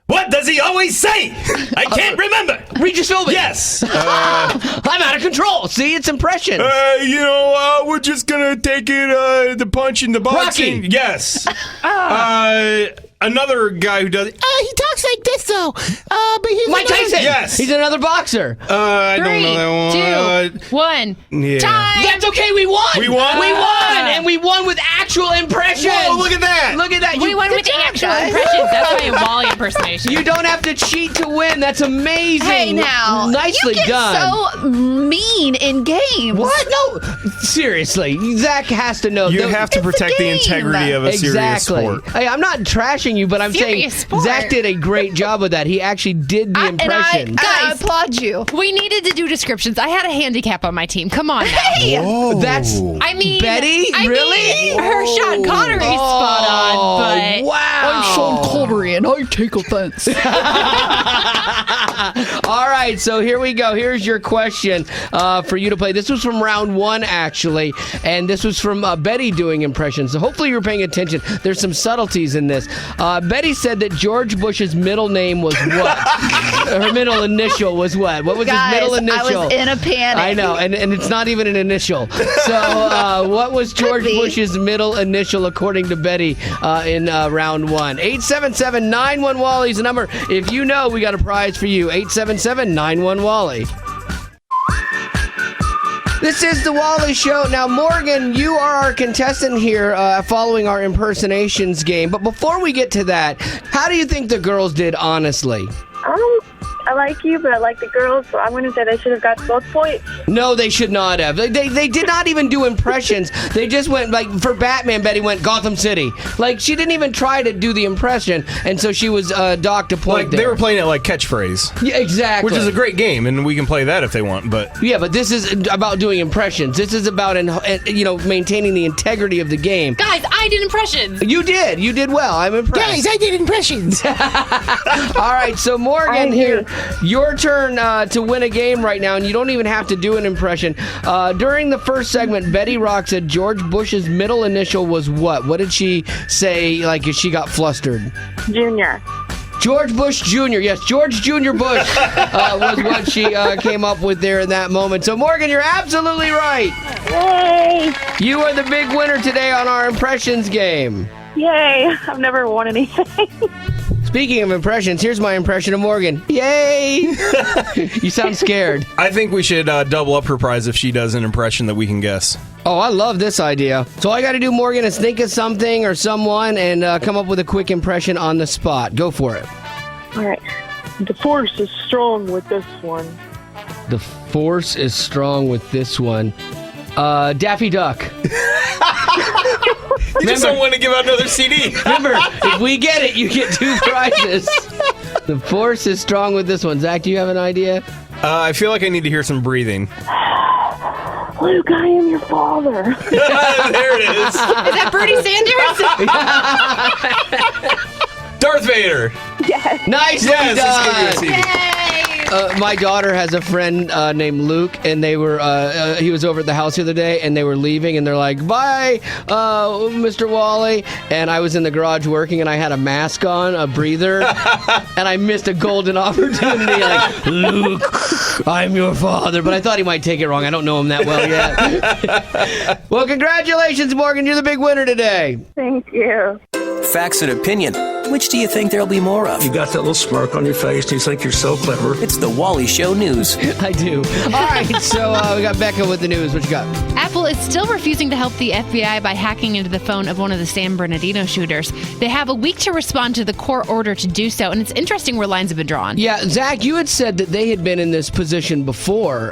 What does he always say? I can't remember. Regis Philbin. Yes. I'm out of control. See, it's impressions. We're just gonna take it, the punch in the boxing. Rocky. Yes. Another guy who does. He talks like this though. But he's Mike Tyson. Yes. He's another boxer. I don't 3, know that one. 2, 1. Yeah. Time. That's okay. We won. We won? We won, and we won with actual impressions. Whoa, look at that. Look at that. We won with actual impressions. That's my Wally impersonation. You don't have to cheat to win. That's amazing. Hey, now. Nicely you get done. so mean in games. What? No. Seriously. Zach has to know. You have to It's a protect the game. integrity of a serious Exactly. sport. Hey, I'm not trashing you, but I'm Serious saying sport. Zach did a great job with that. He actually did the impressions. descriptions. I applaud you. We needed to do descriptions. I had a handicap on my team. Come on now. Hey! That's Betty? Really? Her Sean Connery's spot on, but... Wow. I'm Sean Connery, and I take offense. All right, so here we go. Here's your question for you to play. This was from round 1, actually, and this was from Betty doing impressions. So hopefully you were paying attention. There's some subtleties in this. Betty said that George Bush's middle name was what? Her middle initial was what? What was his middle initial? I was in a panic. I know, and it's not even an initial. So what was George Bush's middle initial according to Betty in round 1? 877-91-WALLY is the number. If you know, we got a prize for you. 877-91-WALLY. This is the Wally Show. Now, Morgan, you are our contestant here following our impersonations game. But before we get to that, how do you think the girls did, honestly? I like you, but I like the girls, so I'm going to say they should have got both points. No, they should not have. They did not even do impressions. They just went, like, for Batman, Betty went Gotham City. Like, she didn't even try to do the impression, and so she was docked a point there. They were playing it like catchphrase. Yeah, exactly. Which is a great game, and we can play that if they want, but... Yeah, but this is about doing impressions. This is about, maintaining the integrity of the game. Guys, I did impressions. You did. You did well. I'm impressed. Guys, I did impressions. All right, so Morgan, here, your turn to win a game right now, and you don't even have to do an impression. During the first segment, Betty Rock said George Bush's middle initial was what? What did she say, like, if she got flustered? Junior. George Bush Jr. Yes, George Jr. Bush was what she came up with there in that moment. So, Morgan, you're absolutely right. Yay! You are the big winner today on our impressions game. Yay! I've never won anything. Speaking of impressions, here's my impression of Morgan. Yay! You sound scared. I think we should double up her prize if she does an impression that we can guess. Oh, I love this idea. So all I got to do, Morgan, is think of something or someone and come up with a quick impression on the spot. Go for it. All right. The force is strong with this one. The force is strong with this one. Daffy Duck. You just don't want to give out another CD. Remember, if we get it, you get 2 prizes. The force is strong with this one. Zach, do you have an idea? I feel like I need to hear some breathing. Luke, I am your father. There it is. Is that Bernie Sanders? Darth Vader. Yes. Nicely Yes, done. let's give you a CD. My daughter has a friend named Luke, and they were he was over at the house the other day, and they were leaving, and they're like, "Bye, Mr. Wally." And I was in the garage working, and I had a mask on, a breather, and I missed a golden opportunity. Like, Luke, I'm your father, but I thought he might take it wrong. I don't know him that well yet. Well, congratulations, Morgan. You're the big winner today. Thank you. Facts and opinion. Which do you think there'll be more of? You got that little smirk on your face, and you think you're so clever. It's the Wally Show News. I do. All right, so we got Becca with the news. What you got? Apple is still refusing to help the FBI by hacking into the phone of one of the San Bernardino shooters. They have a week to respond to the court order to do so, and it's interesting where lines have been drawn. Yeah, Zach, you had said that they had been in this position before,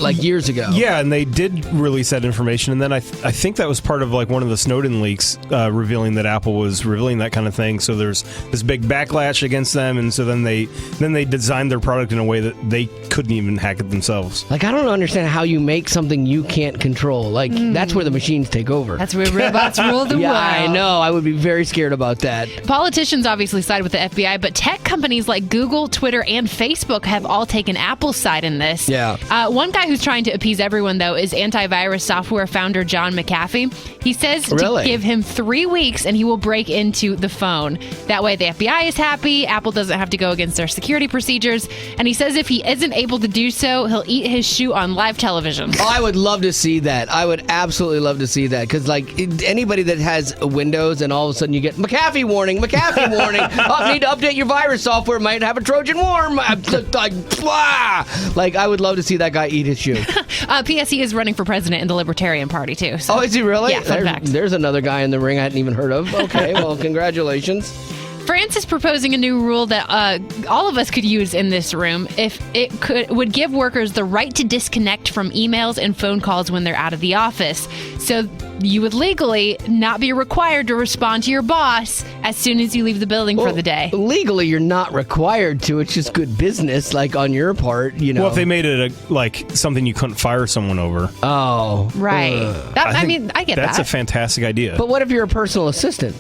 like years ago. Yeah, and they did release that information, and then I think that was part of like one of the Snowden leaks revealing that Apple was revealing that kind of thing. So there's this big backlash against them, and so then they designed their product in a way that they couldn't even hack it themselves. Like, I don't understand how you make something you can't control. Like, that's where the machines take over. That's where robots rule the world. Yeah, I know. I would be very scared about that. Politicians obviously side with the FBI, but tech companies like Google, Twitter, and Facebook have all taken Apple's side in this. Yeah. One guy who's trying to appease everyone, though, is antivirus software founder John McAfee. He says to give him 3 weeks and he will break into the phone. That way the FBI is happy, Apple doesn't have to go against their security procedures, and he says if he isn't able to do so, he'll eat his shoe on live television. Oh, I would love to see that. I would absolutely love to see that, because like anybody that has Windows and all of a sudden you get McAfee warning, need to update your virus software, might have a Trojan worm. Like, I would love to see that guy eat his shoe. P.S. he is running for president in the Libertarian Party, too. So. Oh, is he really? Yeah, fun fact. There's another guy in the ring I hadn't even heard of. Okay, well, congratulations. France is proposing a new rule that all of us could use in this room if it would give workers the right to disconnect from emails and phone calls when they're out of the office. So you would legally not be required to respond to your boss as soon as you leave the building for the day. Legally, you're not required to. It's just good business, like on your part, you know. Well, if they made it something you couldn't fire someone over. Oh. Right. I get that. That's a fantastic idea. But what if you're a personal assistant?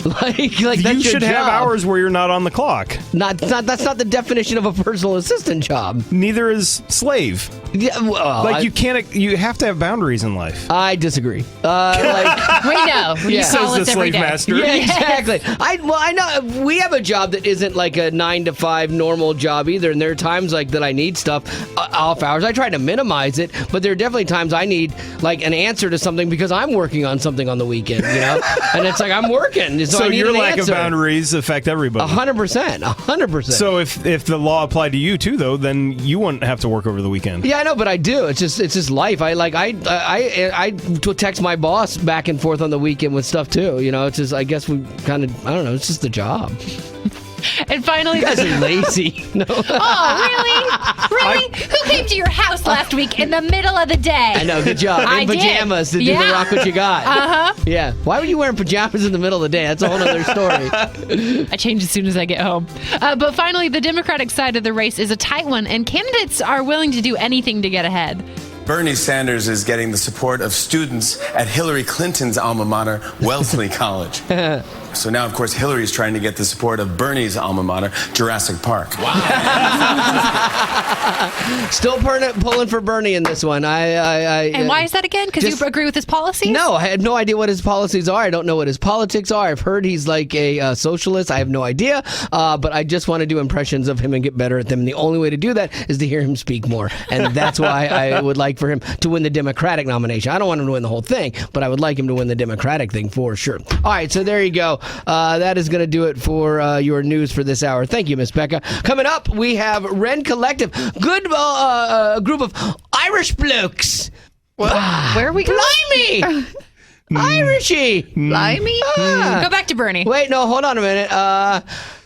Like that's you should have hours where you're not on the clock. That's not the definition of a personal assistant job. Neither is slave. Yeah, well, you have to have boundaries in life. I disagree. We know. Yeah. Says the slave master. Yeah, exactly. I know we have a job that isn't like a 9 to 5 normal job either, and there are times like that I need stuff off hours. I try to minimize it, but there are definitely times I need like an answer to something because I'm working on something on the weekend, you know, and it's like I'm working. So your lack of boundaries affect everybody. 100%. So if the law applied to you too, though, then you wouldn't have to work over the weekend. Yeah, I know, but I do. It's just life. I text my boss back and forth on the weekend with stuff too. You know, it's just I guess we kind of I don't know. It's just the job. And finally, you guys are lazy. No. Oh, really? Who came to your house last week in the middle of the day? I know. Good job. In pajamas to do the rock what you got. Yeah. Why were you wearing pajamas in the middle of the day? That's a whole other story. I change as soon as I get home. But finally, the Democratic side of the race is a tight one, and candidates are willing to do anything to get ahead. Bernie Sanders is getting the support of students at Hillary Clinton's alma mater, Wellesley College. So now, of course, Hillary's trying to get the support of Bernie's alma mater, Jurassic Park. Wow. Still pulling for Bernie in this one. And why is that again? Because you agree with his policies? No, I have no idea what his policies are. I don't know what his politics are. I've heard he's like a socialist. I have no idea. But I just want to do impressions of him and get better at them. And the only way to do that is to hear him speak more. And that's why I would like for him to win the Democratic nomination. I don't want him to win the whole thing, but I would like him to win the Democratic thing for sure. All right, so there you go. That is going to do it for your news for this hour. Thank you, Miss Becca. Coming up, we have Ren Collective. Good group of Irish blokes. Where are we going? Blimey! Irishy! Blimey? Go back to Bernie. Wait, no, hold on a minute.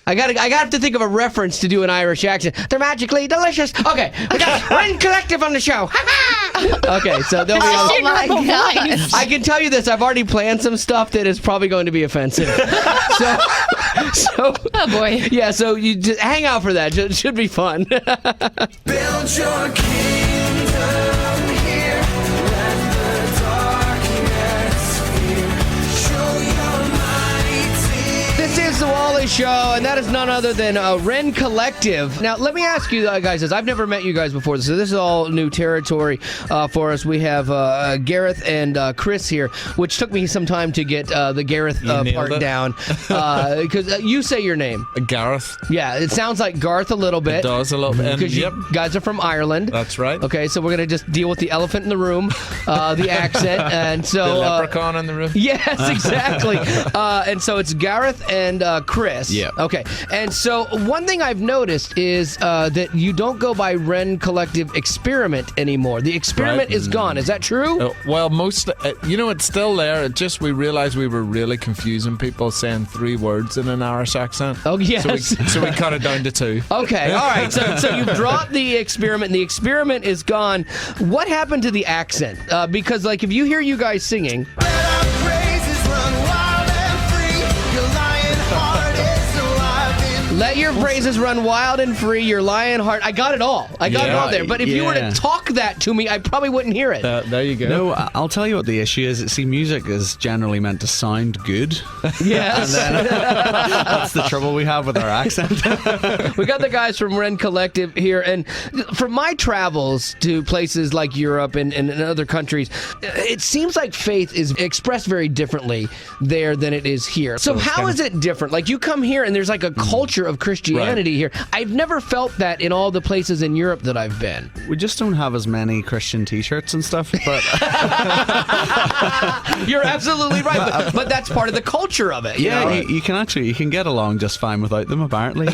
I got to think of a reference to do an Irish accent. They're magically delicious. Okay, we got Ren Collective on the show. Okay, so they'll be on. Oh my gosh. I can tell you this. I've already planned some stuff that is probably going to be offensive. So oh boy. Yeah, so you just hang out for that. It should be fun. Build your kingdom here. Let the darkness fear. Show your mighty. This is the Wally Show, and that is none other than Ren Collective. Now, let me ask you guys this. I've never met you guys before, so this is all new territory for us. We have Gareth and Chris here, which took me some time to get the Gareth part down. Because you say your name. Gareth. Yeah, it sounds like Garth a little bit. It does a little bit. Because you guys are from Ireland. That's right. Okay, so we're going to just deal with the elephant in the room, the accent. And so, the leprechaun in the room. Yes, exactly. And so it's Gareth and Chris. Yeah. Okay. And so one thing I've noticed is that you don't go by Ren Collective Experiment anymore. The experiment is gone. Is that true? Well, it's still there. It just we realized we were really confusing people saying 3 words in an Irish accent. Oh, yes. So we cut it down to 2. Okay. All right. So you've dropped the experiment. The experiment is gone. What happened to the accent? Because like if you hear you guys singing. Let your praises run wild and free, your lion heart. I got it all. I got it all there. But if you were to talk that to me, I probably wouldn't hear it. There you go. No, I'll tell you what the issue is. See, music is generally meant to sound good. Yes. And then, that's the trouble we have with our accent. We got the guys from Ren Collective here. And from my travels to places like Europe and other countries, it seems like faith is expressed very differently there than it is here. So how is it different? Like you come here and there's like a culture of Christianity here. I've never felt that in all the places in Europe that I've been. We just don't have as many Christian t-shirts and stuff, but you're absolutely right, but that's part of the culture of it. You can get along just fine without them, apparently.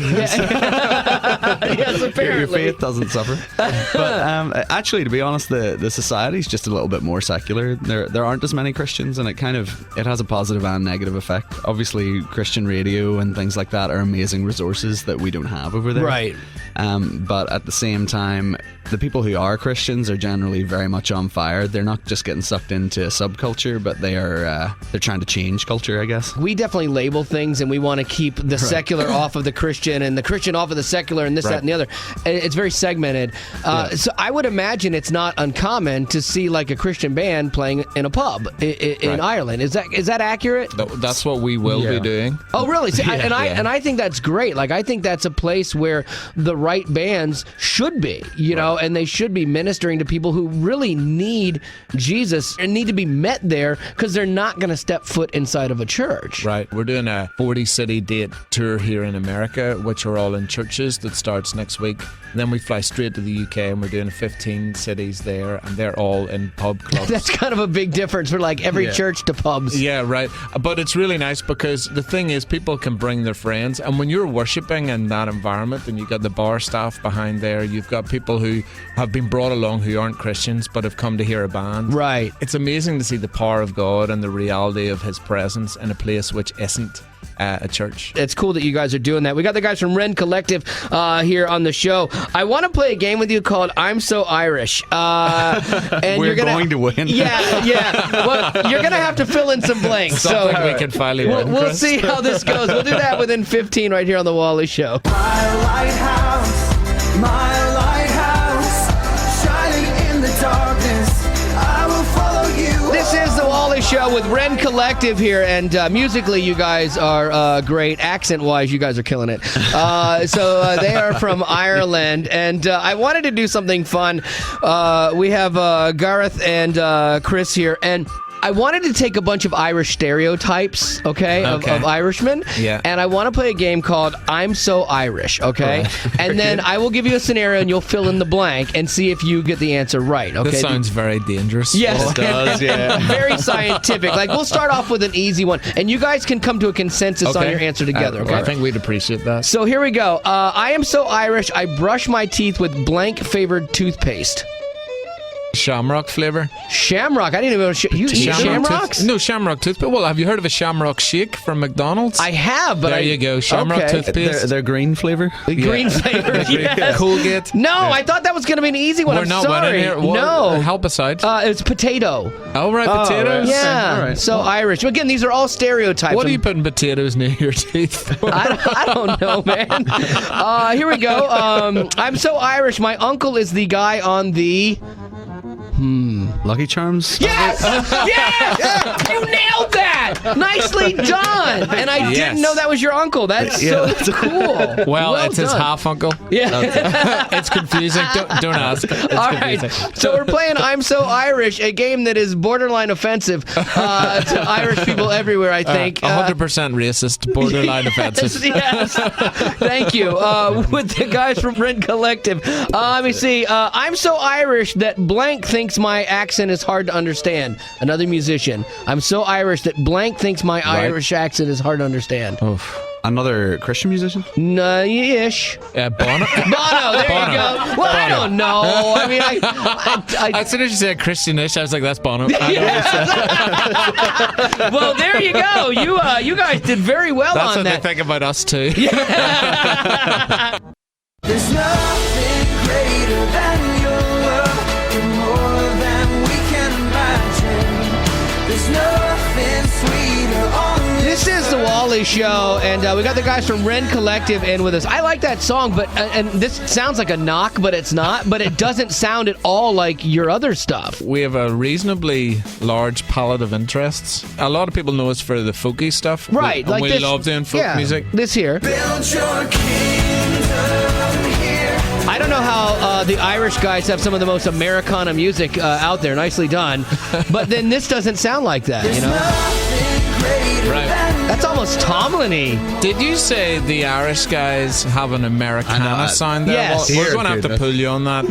Yes, apparently. Your faith doesn't suffer. But actually, to be honest, the society's just a little bit more secular. There aren't as many Christians, and it has a positive and negative effect. Obviously, Christian radio and things like that are amazing resources that we don't have over there. Right. But at the same time, the people who are Christians are generally very much on fire. They're not just getting sucked into a subculture, but they're trying to change culture, I guess. We definitely label things, and we want to keep the secular off of the Christian and the Christian off of the secular and this, that, and the other. And it's very segmented. So I would imagine it's not uncommon to see like a Christian band playing in a pub in Ireland. Is that accurate? That's what we will be doing. Oh, really? See, and I think that's great. Like, I think that's a place where the right bands should be, you know, and they should be ministering to people who really need Jesus and need to be met there because they're not going to step foot inside of a church. Right. We're doing a 40-city date tour here in America, which are all in churches, that starts next week. And then we fly straight to the UK, and we're doing 15 cities there, and they're all in pub clubs. That's kind of a big difference for like every church to pubs. Yeah, right. But it's really nice because the thing is, people can bring their friends, and when you're worshiping in that environment, and you've got the bar staff behind there, you've got people who have been brought along who aren't Christians but have come to hear a band. Right. It's amazing to see the power of God and the reality of His presence in a place which isn't a church. It's cool that you guys are doing that. We got the guys from Ren Collective here on the show. I want to play a game with you called I'm So Irish. And we're going to win. Yeah. Well, you're going to have to fill in some blanks. Something we can finally win, we'll Chris. see how this goes. We'll do that within 15 right here on The Wally Show. My lighthouse, shining in the darkness, I will follow you. This is The Wally Show with Ren Collective here, and musically you guys are great. Accent-wise, you guys are killing it. So they are from Ireland, and I wanted to do something fun. We have Gareth and Chris here, and I wanted to take a bunch of Irish stereotypes, of Irishmen, and I want to play a game called I'm So Irish, okay? And then I will give you a scenario, and you'll fill in the blank and see if you get the answer right, okay? This sounds very dangerous. Yes. It does, yeah. Very scientific. Like, we'll start off with an easy one, and you guys can come to a consensus on your answer together, okay? I think we'd appreciate that. So here we go. I am so Irish, I brush my teeth with blank-flavored toothpaste. Shamrock flavor. Shamrock. I didn't even know. You eat shamrocks? No, shamrock toothpaste. Well, have you heard of a shamrock shake from McDonald's? I have, but there you go. Shamrock toothpaste. They're green flavor. Green flavor. Yes. Colgate. No, I thought that was going to be an easy one. We're I'm not sorry. winning here. No. Help us out. It's potato. Oh, right, potatoes. Yeah. All right. So Irish. Again, these are all stereotypes. What are you putting potatoes near your teeth for? I don't know, man. Here we go. I'm so Irish. My uncle is the guy on the... Lucky Charms? Yes! Yes! You nailed that! Nicely done! And I didn't know that was your uncle. That's so cool. Well, it's his done. half uncle. Yeah. It's confusing. Don't ask. It's All confusing. right. So we're playing I'm So Irish, a game that is borderline offensive to Irish people everywhere, I think. 100% racist, borderline offensive. Yes. Thank you. With the guys from Ren Collective. Let me see. I'm so Irish that blank thinks my accent is hard to understand. Another musician. I'm so Irish that blank thinks my Irish accent is hard to understand. Oof. Another Christian musician? No-ish. Bono? Bono, there you go. Well, Bono. I don't know. I mean, as soon as you said Christianish, I was like, that's Bono. Well, there you go. You guys did very well That's on what that. they think about us, too. There's nothing greater than your love, you're more than we can imagine. There's nothing sweeter on This is the Wally Show, and we got the guys from Ren Collective in with us. I like that song, but and this sounds like a knock, but it's not. But it doesn't sound at all like your other stuff. We have a reasonably large palette of interests. A lot of people know us for the folky stuff. Right, And like we this, love doing folk music. This here. Build your kingdom here. I don't know how the Irish guys have some of the most Americana music out there. Nicely done. But then this doesn't sound like that, you know? Nothing greater Right. than That's almost Tomlin-y. Did you say the Irish guys have an Americana sound there? Yes. Well, we're going to have to pull you on that.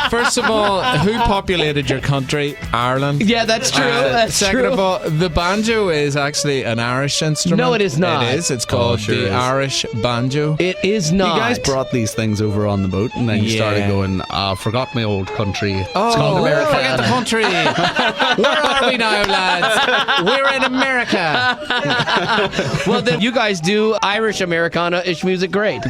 First of all, who populated your country? Ireland. Yeah, that's true. That's second true. of all, the banjo is actually an Irish instrument. No, it is not. It is. It's called the Irish banjo. It is not. You guys brought these things over on the boat, and then you started going, forgot my old country. It's called America. Forget the country. Where are we now, lads? We're in America. Well, then you guys do Irish Americana-ish music great.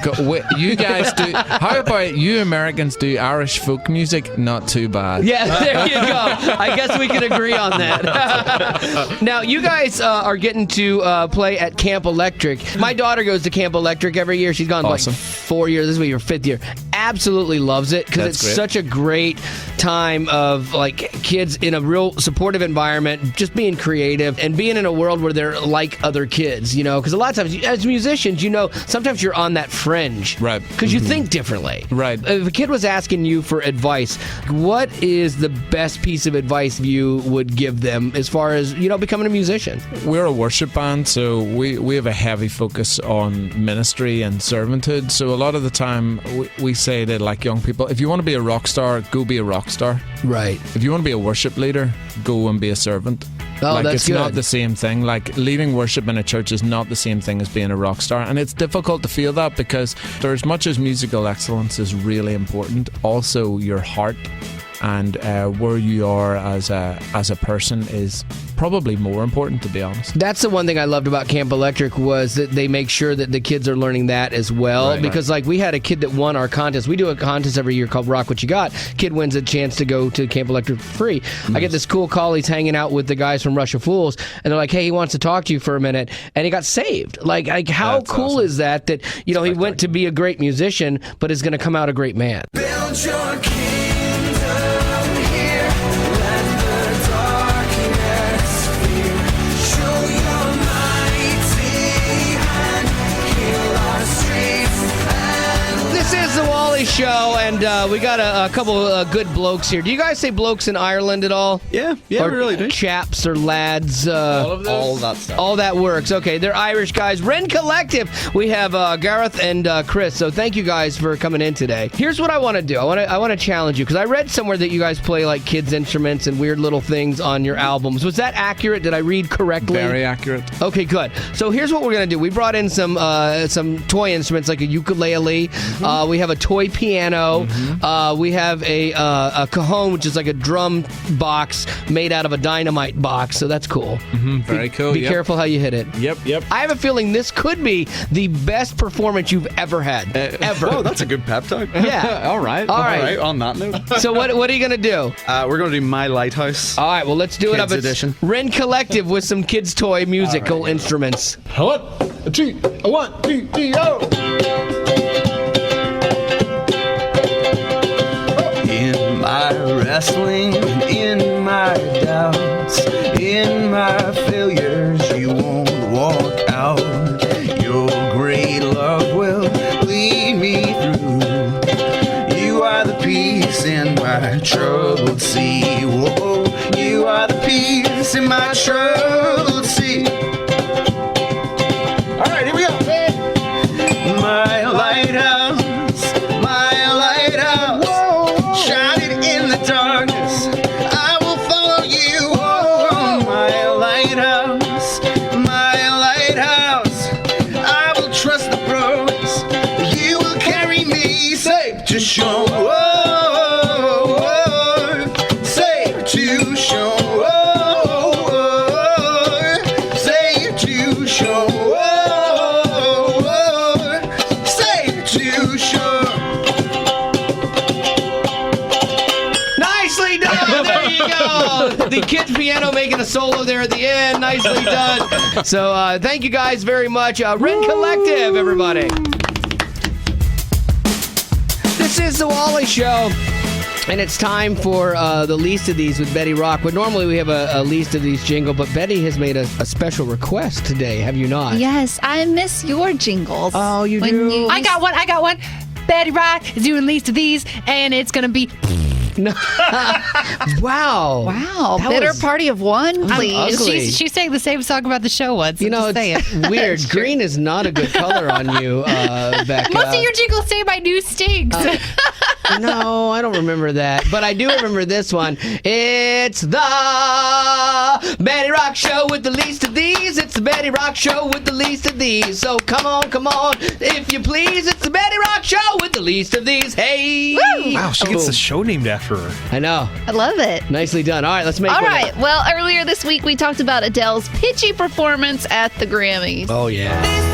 You guys do. How about you Americans do Irish folk music? Not too bad. Yeah, there you go. I guess we can agree on that. Now, you guys are getting to play at Camp Electric. My daughter goes to Camp Electric every year. She's gone like 4 years. This will be her 5th year. Absolutely loves it because it's such a great time of like kids in a real supportive environment, just being creative and being in a world where they're like other kids, you know, because a lot of times as musicians, you know, sometimes you're on that fringe, right? Because you think differently, right? If a kid was asking you for advice, what is the best piece of advice you would give them as far as, you know, becoming a musician? We're a worship band, so we have a heavy focus on ministry and servanthood. So a lot of the time we say to like young people, if you want to be a rock star, go be a rock star. Right. If you want to be a worship leader, go and be a servant. Oh, like, that's it's good. not the same thing. Like leading worship in a church is not the same thing as being a rock star, and it's difficult to feel that because for as much as musical excellence is really important, also your heart and where you are as a person is probably more important, to be honest. That's the one thing I loved about Camp Electric was that they make sure that the kids are learning that as well. Right, because like we had a kid that won our contest. We do a contest every year called Rock What You Got. Kid wins a chance to go to Camp Electric for free. I get this cool call. He's hanging out with the guys from Russia Fools, and they're like, "Hey, he wants to talk to you for a minute," and he got saved. Like how That's cool awesome. is that? That you know he went to be a great musician, but is going to come out a great man. Build your kingdom here. Let the darkness fear. Show your mighty hand. Heal our streets. This is the Wally Show, and we got a couple good blokes here. Do you guys say blokes in Ireland at all? Yeah, or we really do. Chaps or lads? All that stuff. All that works. Okay, they're Irish guys. Ren Collective. We have Gareth and Chris. So thank you guys for coming in today. Here's what I want to do. I want to challenge you because I read somewhere that you guys play like kids instruments and weird little things on your albums. Was that accurate? Did I read correctly? Very accurate. Okay, good. So here's what we're gonna do. We brought in some toy instruments like a ukulele. We have a toy piano. We have a cajon, which is like a drum box made out of a dynamite box. So that's cool. Very cool. Be careful how you hit it. Yep. I have a feeling this could be the best performance you've ever had. Ever. Oh, that's a good pep talk. Yeah. All right. On that note. So what are you gonna do? We're going to do My Lighthouse. All right. Well, let's do it Kids up. edition. Ren Collective with some kids' toy musical instruments. 1, 2, 1, 2, 3, oh! In my wrestling, in my doubts, in my failures, you won't walk out. Your great love will lead me through. You are the peace in my troubled sea. Whoa, you are the peace in my troubled sea. All right, here we go. My lighthouse, shining in the darkness, I will follow you. Oh, my lighthouse, I will trust the promise. You will carry me safe to shore. Safe to shore. Safe to shore. Safe to shore. Nicely done. There you go. The kids piano making a solo there at the end. Nicely done. So thank you guys very much. Ren Collective, everybody. This is the Wally Show. And it's time for the least of these with Betty Rockwood. Normally we have a least of these jingle, but Betty has made a special request today. Have you not? Yes, I miss your jingles. Oh, you do? I got one. Betty Rock is doing least of these, and it's going to be... No. Wow. That bitter was party of one, please. ugly. She sang the same song about the show once. You know, it's weird. Green is not a good color on you, Becca. Most of your jingles say my new stinks. No, I don't remember that. But I do remember this one. It's the Betty Rock Show with the least of these. It's the Betty Rock Show with the least of these. So come on, if you please. It's the Betty Rock Show with the least of these. Hey! Woo! Wow, she gets the show named after her. I know. I love it. Nicely done. All right, let's make All one right. up. Well, earlier this week we talked about Adele's pitchy performance at the Grammys. Oh, yeah.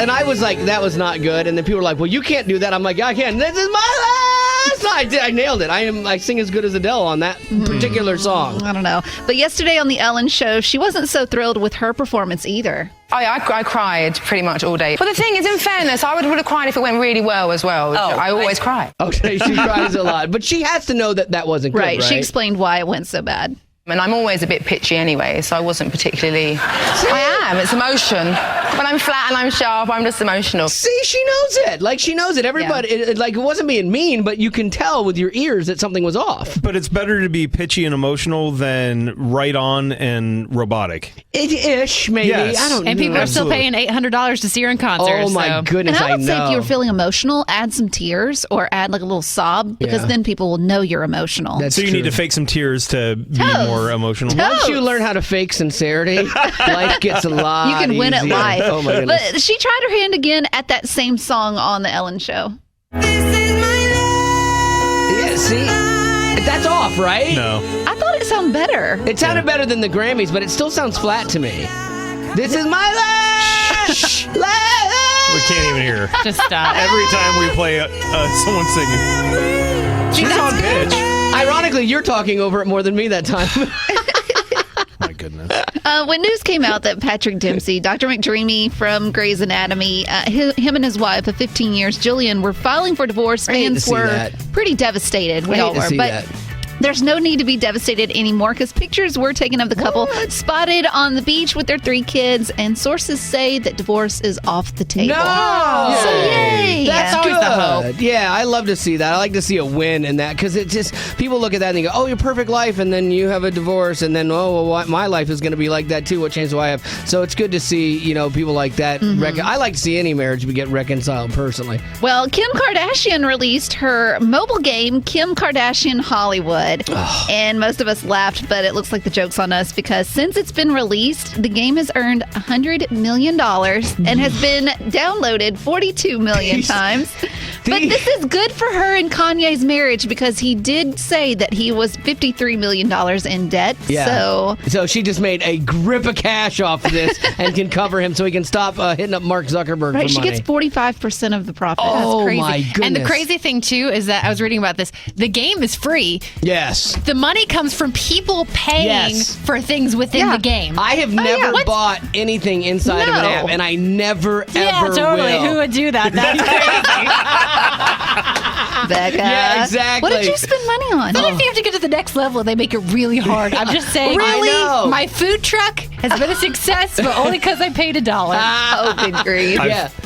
I was like, that was not good. And then people were like, well, you can't do that. I'm like, yeah, I can. This is my last. I nailed it. I sing as good as Adele on that particular song. I don't know. But yesterday on the Ellen Show, she wasn't so thrilled with her performance either. I cried pretty much all day. But the thing is, in fairness, I would have cried if it went really well as well. I always cry. Okay, she cries a lot. But she has to know that wasn't good, right? She explained why it went so bad. And I'm always a bit pitchy anyway, so I wasn't particularly... I am. It's emotion. When I'm flat and I'm sharp, I'm just emotional. See, she knows it. Like, she knows it. Everybody, it wasn't being mean, but you can tell with your ears that something was off. But it's better to be pitchy and emotional than right on and robotic. Ish, maybe. Yes. I don't know. And people are still paying $800 to see her in concert. Oh, my goodness, and I would say know. if you were feeling emotional, add some tears or add like a little sob because then people will know you're emotional. So you need to fake some tears to be more emotional. Once you learn how to fake sincerity, life gets a lot You can win at easier. life. Oh, my goodness. But she tried her hand again at that same song on the Ellen Show. Yeah, see? That's off, right? No. I thought it sounded better. It sounded better than the Grammys, but it still sounds flat to me. This is my last. We can't even hear her. Just stop. Every time we play someone singing. She's on pitch. Ironically, you're talking over it more than me that time. My goodness. When news came out that Patrick Dempsey, Dr. McDreamy from Grey's Anatomy, him and his wife of 15 years, Jillian, were filing for divorce, fans were pretty devastated. We all were. But there's no need to be devastated anymore because pictures were taken of the couple spotted on the beach with their 3 kids, and sources say that divorce is off the table. No! So yay! That's always good. the hope. Yeah, I love to see that. I like to see a win in that because it just, people look at that and they go, oh, your perfect life, and then you have a divorce, and then, oh, well, my life is going to be like that too. What chance do I have? So it's good to see, people like that. I like to see any marriage get reconciled personally. Well, Kim Kardashian released her mobile game, Kim Kardashian Hollywood. And most of us laughed, but it looks like the joke's on us because since it's been released, the game has earned $100 million and has been downloaded 42 million times. But this is good for her and Kanye's marriage because he did say that he was $53 million in debt. Yeah. So she just made a grip of cash off of this and can cover him so he can stop hitting up Mark Zuckerberg Right, for she money. gets 45% of the profit. Oh, That's crazy. my goodness. And the crazy thing, too, is that I was reading about this. The game is free. Yes. The money comes from people paying for things within the game. I have never bought anything inside of an app, and I never, ever will. Who would do that? That's crazy. Becca. Yeah, exactly. What did you spend money on? But if you have to get to the next level, they make it really hard. I'm just saying. Really? I know. My food truck has been a success, but only because I paid $1. Oh, good grief.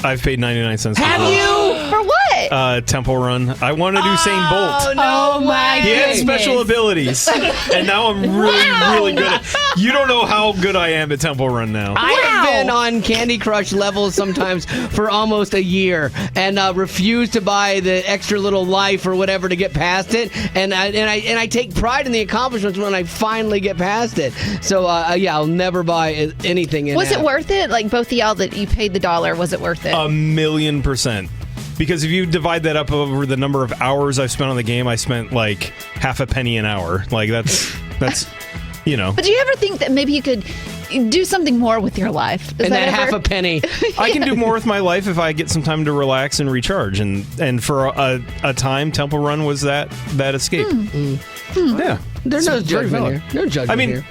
I've paid 99 cents. Have you? For what? Temple Run. I want to do Usain Bolt. Oh, no my He has goodness. special abilities, and now I'm really good at. You don't know how good I am at Temple Run now. I have been on Candy Crush levels sometimes for almost a year and refuse to buy the extra little life or whatever to get past it. And I take pride in the accomplishments when I finally get past it. So I'll never buy anything in Was it app. worth it? Like both of y'all that you paid the $1, was it worth it? 1,000,000%. Because if you divide that up over the number of hours I've spent on the game, I spent like half a penny an hour. Like that's. But do you ever think that maybe you could do something more with your life? And that half a penny. I can do more with my life if I get some time to relax and recharge. And for a time, Temple Run was that escape. Yeah. There's no It's very judgment valid. here. No judgment I mean,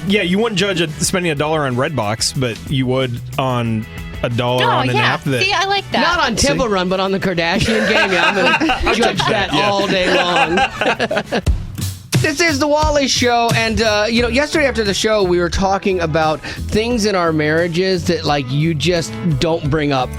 here. you wouldn't judge spending $1 on Redbox, but you would on $1 on an app that. See, I like that. Not on Temple Run, but on the Kardashian game. Yeah, I'm going to judge that all day long. This is the Wally Show, and yesterday after the show, we were talking about things in our marriages that like you just don't bring up,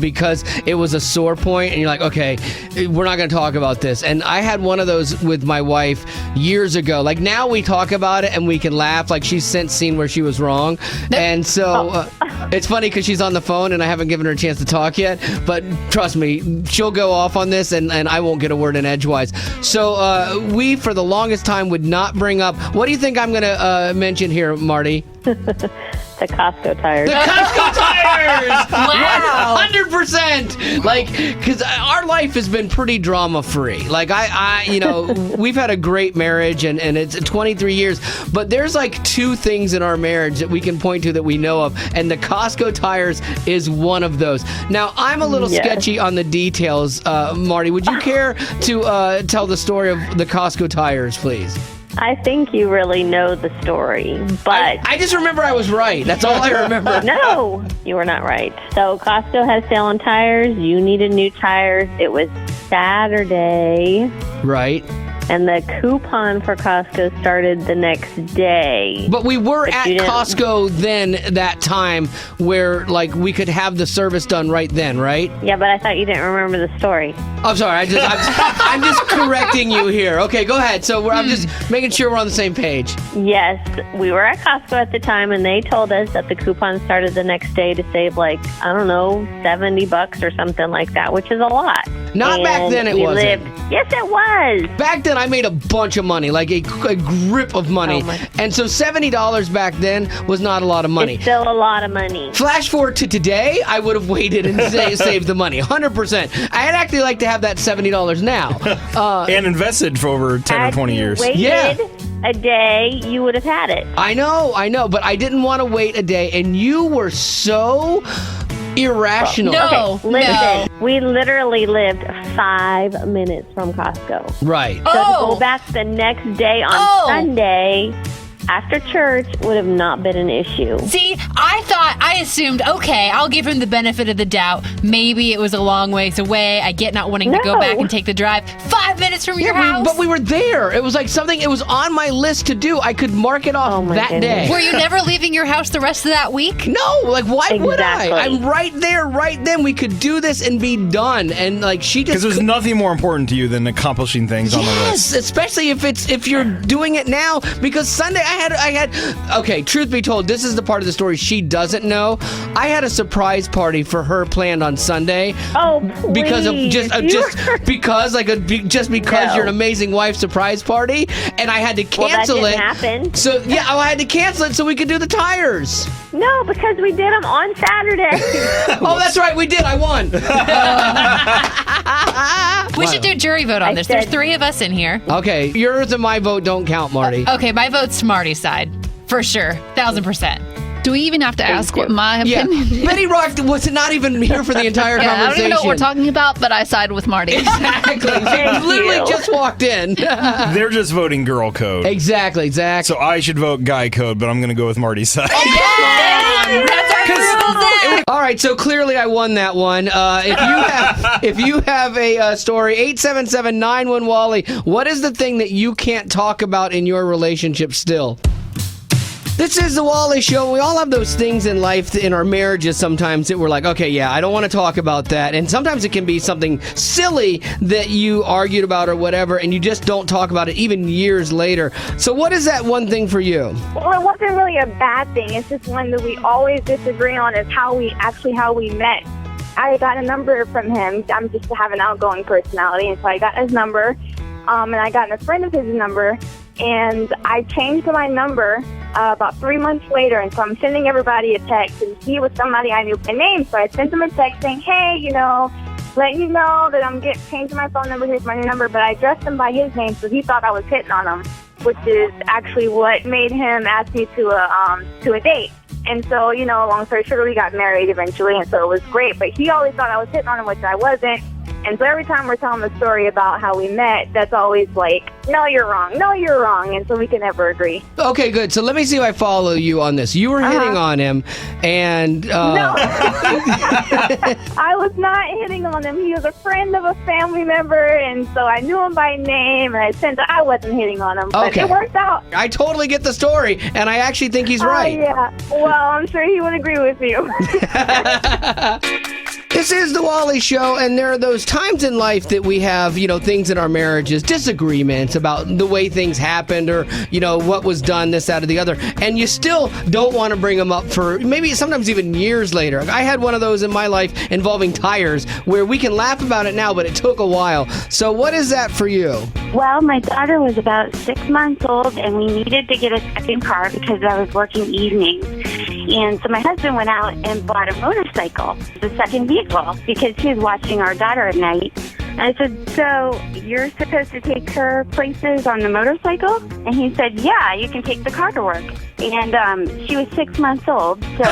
because it was a sore point, and you're like, okay, we're not going to talk about this. And I had one of those with my wife years ago. Like now we talk about it and we can laugh. Like she's since seen where she was wrong, and so it's funny because she's on the phone and I haven't given her a chance to talk yet. But trust me, she'll go off on this, and I won't get a word in edgewise. So we, for the longest time, would not bring up. What do you think I'm going to mention here, Marty? The Costco tires. The Costco tires! Wow. 100%! Like, because our life has been pretty drama-free. Like, we've had a great marriage, and it's 23 years, but there's like two things in our marriage that we can point to that we know of, and the Costco tires is one of those. Now, I'm a little sketchy on the details. Marty, would you care to tell the story of the Costco tires, please? I think you really know the story, but... I just remember I was right. That's all I remember. No, you were not right. So Costco has sale on tires. You needed new tires. It was Saturday. Right. And the coupon for Costco started the next day. But we were at Costco then, that time, where like we could have the service done right then, right? Yeah, but I thought you didn't remember the story. I'm sorry. I'm just correcting you here. Okay, go ahead. So I'm just making sure we're on the same page. Yes, we were at Costco at the time, and they told us that the coupon started the next day to save like, I don't know, $70 or something like that, which is a lot. Not back then, it wasn't. Yes, it was. Back then, I made a bunch of money, like a grip of money. And so $70 back then was not a lot of money. It's still a lot of money. Flash forward to today, I would have waited and saved the money, 100%. I'd actually like to have that $70 now. And invested for over 10 or 20 years. Waited a day, you would have had it. I know, but I didn't want to wait a day, and you were so irrational. Okay, listen, we literally lived 5 minutes from Costco. Right. So to go back the next day on Sunday after church would have not been an issue. See, I assumed, okay, I'll give him the benefit of the doubt. Maybe it was a long ways away. I get not wanting to go back and take the drive. 5 minutes from your house. But we were there. It was like something, it was on my list to do. I could mark it off that day. Were you never leaving your house the rest of that week? No, like why would I? I'm right there, right then. We could do this and be done. And like she just... Because there's nothing more important to you than accomplishing things on the list. Yes, especially if you're doing it now. Because Sunday I had okay, truth be told, this is the part of the story she doesn't know. I had a surprise party for her planned on Sunday. Oh, please. Because of because you're an amazing wife surprise party, and I had to cancel it. That didn't happen. So I had to cancel it so we could do the tires. No, because we did them on Saturday. Oh, that's right, we did. I won. We should do a jury vote on this. There's 3 of us in here. Okay, yours and my vote don't count, Marty. Okay, my vote's Marty's side. For sure. 1,000%. Do we even have to ask what my opinion is? Betty Rock was not even here for the entire conversation. I don't even know what we're talking about, but I side with Marty. Exactly. She literally just walked in. They're just voting girl code. Exactly. So I should vote guy code, but I'm going to go with Marty's side. Yeah! That's our girl. All right, so clearly I won that one. If you have a story, 877-91-WALLY, what is the thing that you can't talk about in your relationship still? This is the Wally Show. We all have those things in life, in our marriages sometimes, that we're like, okay, yeah, I don't want to talk about that. And sometimes it can be something silly that you argued about or whatever, and you just don't talk about it even years later. So what is that one thing for you? Well, it wasn't really a bad thing. It's just one that we always disagree on is how we met. I got a number from him. I'm just have an outgoing personality, and so I got his number, and I got a friend of his number, and I changed my number about 3 months later, and so I'm sending everybody a text, and he was somebody I knew by name, so I sent him a text saying, hey, letting you know that I'm changing my phone number, here's my new number, but I addressed him by his name, so he thought I was hitting on him, which is actually what made him ask me to a date. And so, long story short, we got married eventually, and so it was great, but he always thought I was hitting on him, which I wasn't. And so every time we're telling the story about how we met, that's always like, no, you're wrong. No, you're wrong. And so we can never agree. Okay, good. So let me see if I follow you on this. You were hitting on him, and... No. I was not hitting on him. He was a friend of a family member, and so I knew him by name, and I wasn't hitting on him. But it worked out. I totally get the story, and I actually think he's right. Yeah. Well, I'm sure he would agree with you. This is the Wally Show, and there are those times in life that we have, things in our marriages, disagreements about the way things happened or, what was done, this, that, or the other. And you still don't want to bring them up for maybe sometimes even years later. I had one of those in my life involving tires where we can laugh about it now, but it took a while. So what is that for you? Well, my daughter was about 6 months old, and we needed to get a second car because I was working evenings. And so my husband went out and bought a motorcycle, the second vehicle, because he was watching our daughter at night. And I said, so you're supposed to take her places on the motorcycle? And he said, yeah, you can take the car to work. And she was 6 months old, so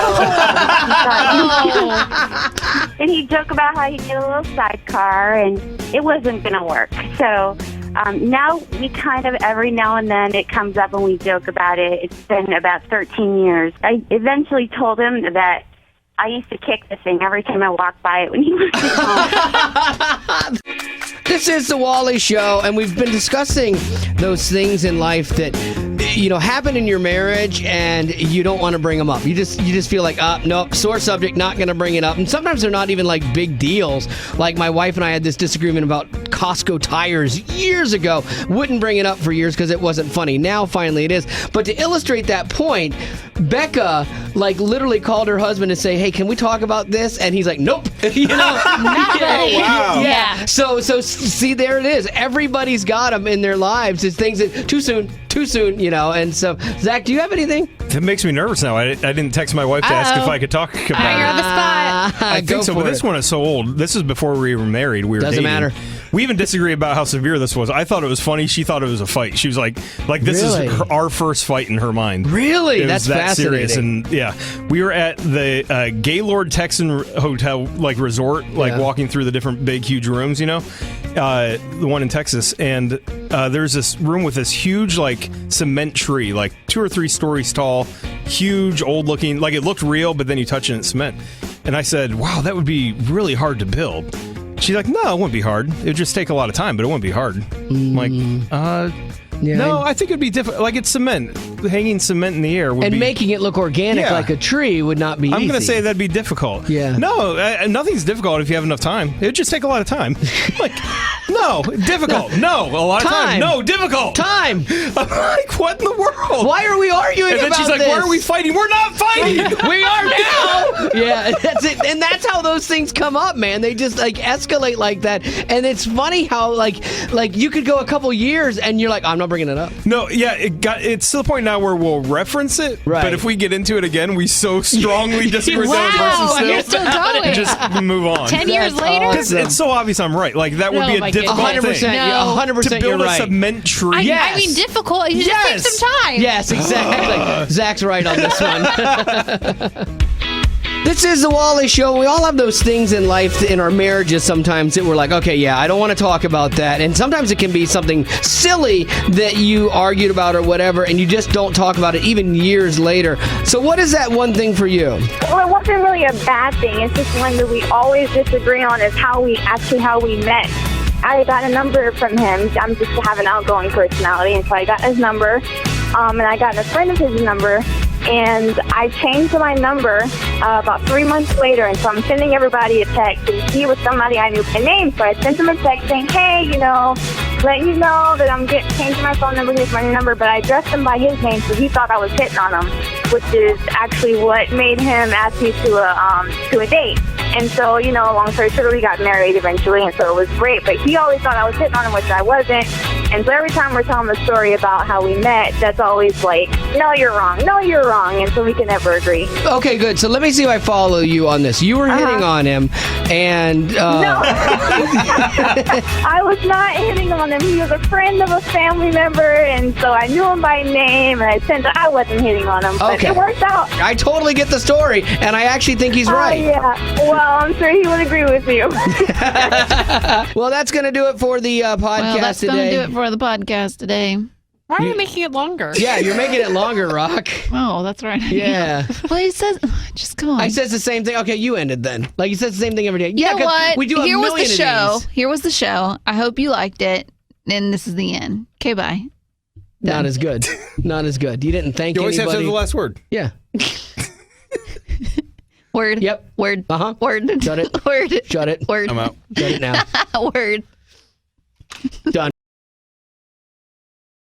and he'd joke about how he'd get a little sidecar, and it wasn't going to work. So now we kind of, every now and then it comes up and we joke about it. It's been about 13 years. I eventually told him that I used to kick the thing every time I walked by it when he was home. This is the Wally Show, and we've been discussing those things in life that, happen in your marriage, and you don't want to bring them up. You just feel like, nope, sore subject, not going to bring it up. And sometimes they're not even like big deals. Like my wife and I had this disagreement about Costco tires years ago. Wouldn't bring it up for years because it wasn't funny. Now finally it is. But to illustrate that point, Becca literally called her husband to say, hey, can we talk about this? And he's like, nope. Not ready. Wow. Yeah. So see, there it is. Everybody's got them in their lives. It's things that too soon. And so, Zach, do you have anything? That makes me nervous now. I didn't text my wife to ask if I could talk about it. You're on the spot. I think so, but this one is so old. This is before we were married. We were Doesn't dating. matter. We even disagree about how severe this was. I thought it was funny. She thought it was a fight. She was like this Really? is our first fight in her mind. Really? It was That's that fascinating. serious. And yeah, we were at the Gaylord Texan Hotel resort, walking through the different big, huge rooms. The one in Texas, and there's this room with this huge cement tree, 2 or 3 stories tall, huge, old looking. It looked real, but then you touch it and it's cement. And I said, "Wow, that would be really hard to build." She's like, "No, it wouldn't be hard. It would just take a lot of time, but it wouldn't be hard." I'm like, no, I think it'd be difficult. It's cement. Hanging cement in the air would be... making it look organic like a tree would not be easy. I'm going to say that'd be difficult. Yeah. No, nothing's difficult if you have enough time. It would just take a lot of time. No, difficult. No, a lot of time. No, difficult. Time. I'm like, what in the world? Why are we arguing about this? And then she's like, why are we fighting? We're not fighting. We are now. Yeah, that's it. And that's how those things come up, man. They just escalate like that. And it's funny how you could go a couple years and you're like, I'm not bringing it up. No, yeah, it's to the point now where we'll reference it. Right. But if we get into it again, we so strongly disagree with that person you're still going. Just move on. 10 years later? Because it's so obvious I'm right. That would be a difficult 100%. thing. No. 100% to build you're right. a cement tree. I mean, difficult. You just take some time. Yes, exactly. Zach's right on this one. This is the Wally Show. We all have those things in life, in our marriages sometimes, that we're like, okay, yeah, I don't want to talk about that. And sometimes it can be something silly that you argued about or whatever, and you just don't talk about it even years later. So what is that one thing for you? Well, it wasn't really a bad thing. It's just one that we always disagree on is how we met. I got a number from him. I'm just have an outgoing personality, and so I got his number, and I got a friend of his number, and I changed my number about 3 months later, and so I'm sending everybody a text, and he was somebody I knew by name, so I sent him a text saying, hey, let you know that I'm changing my phone number, here's my new number, but I addressed him by his name, so he thought I was hitting on him, which is actually what made him ask me to a date. And so, long story short, we got married eventually, and so it was great. But he always thought I was hitting on him, which I wasn't. And so every time we're telling the story about how we met, that's always like, no, you're wrong. No, you're wrong. And so we can never agree. Okay, good. So let me see if I follow you on this. You were hitting on him, and... No. I was not hitting on him. He was a friend of a family member, and so I knew him by name, and I wasn't hitting on him. But it worked out. I totally get the story, and I actually think he's right. Yeah. Well, I'm sure he would agree with you. Well, that's going to do it for the podcast Well, that's today. going to do it for the podcast today. Why are you making it longer? Yeah, you're making it longer, Rock. Oh, that's right. Yeah. Well, he says, just come on. I says the same thing. Okay, you ended then. Like, he says the same thing every day. You Yeah, know 'cause what? we do a Here was the million of show. these. Here was the show. I hope you liked it. And this is the end. Okay, bye. Not as good. Not as good. You didn't thank You always anybody. have to have the last word. Yeah. Word. Yep. Word. Uh-huh. Word. Shut it. Word. Shut it. Word. I'm out. Shut it now. Word. Done.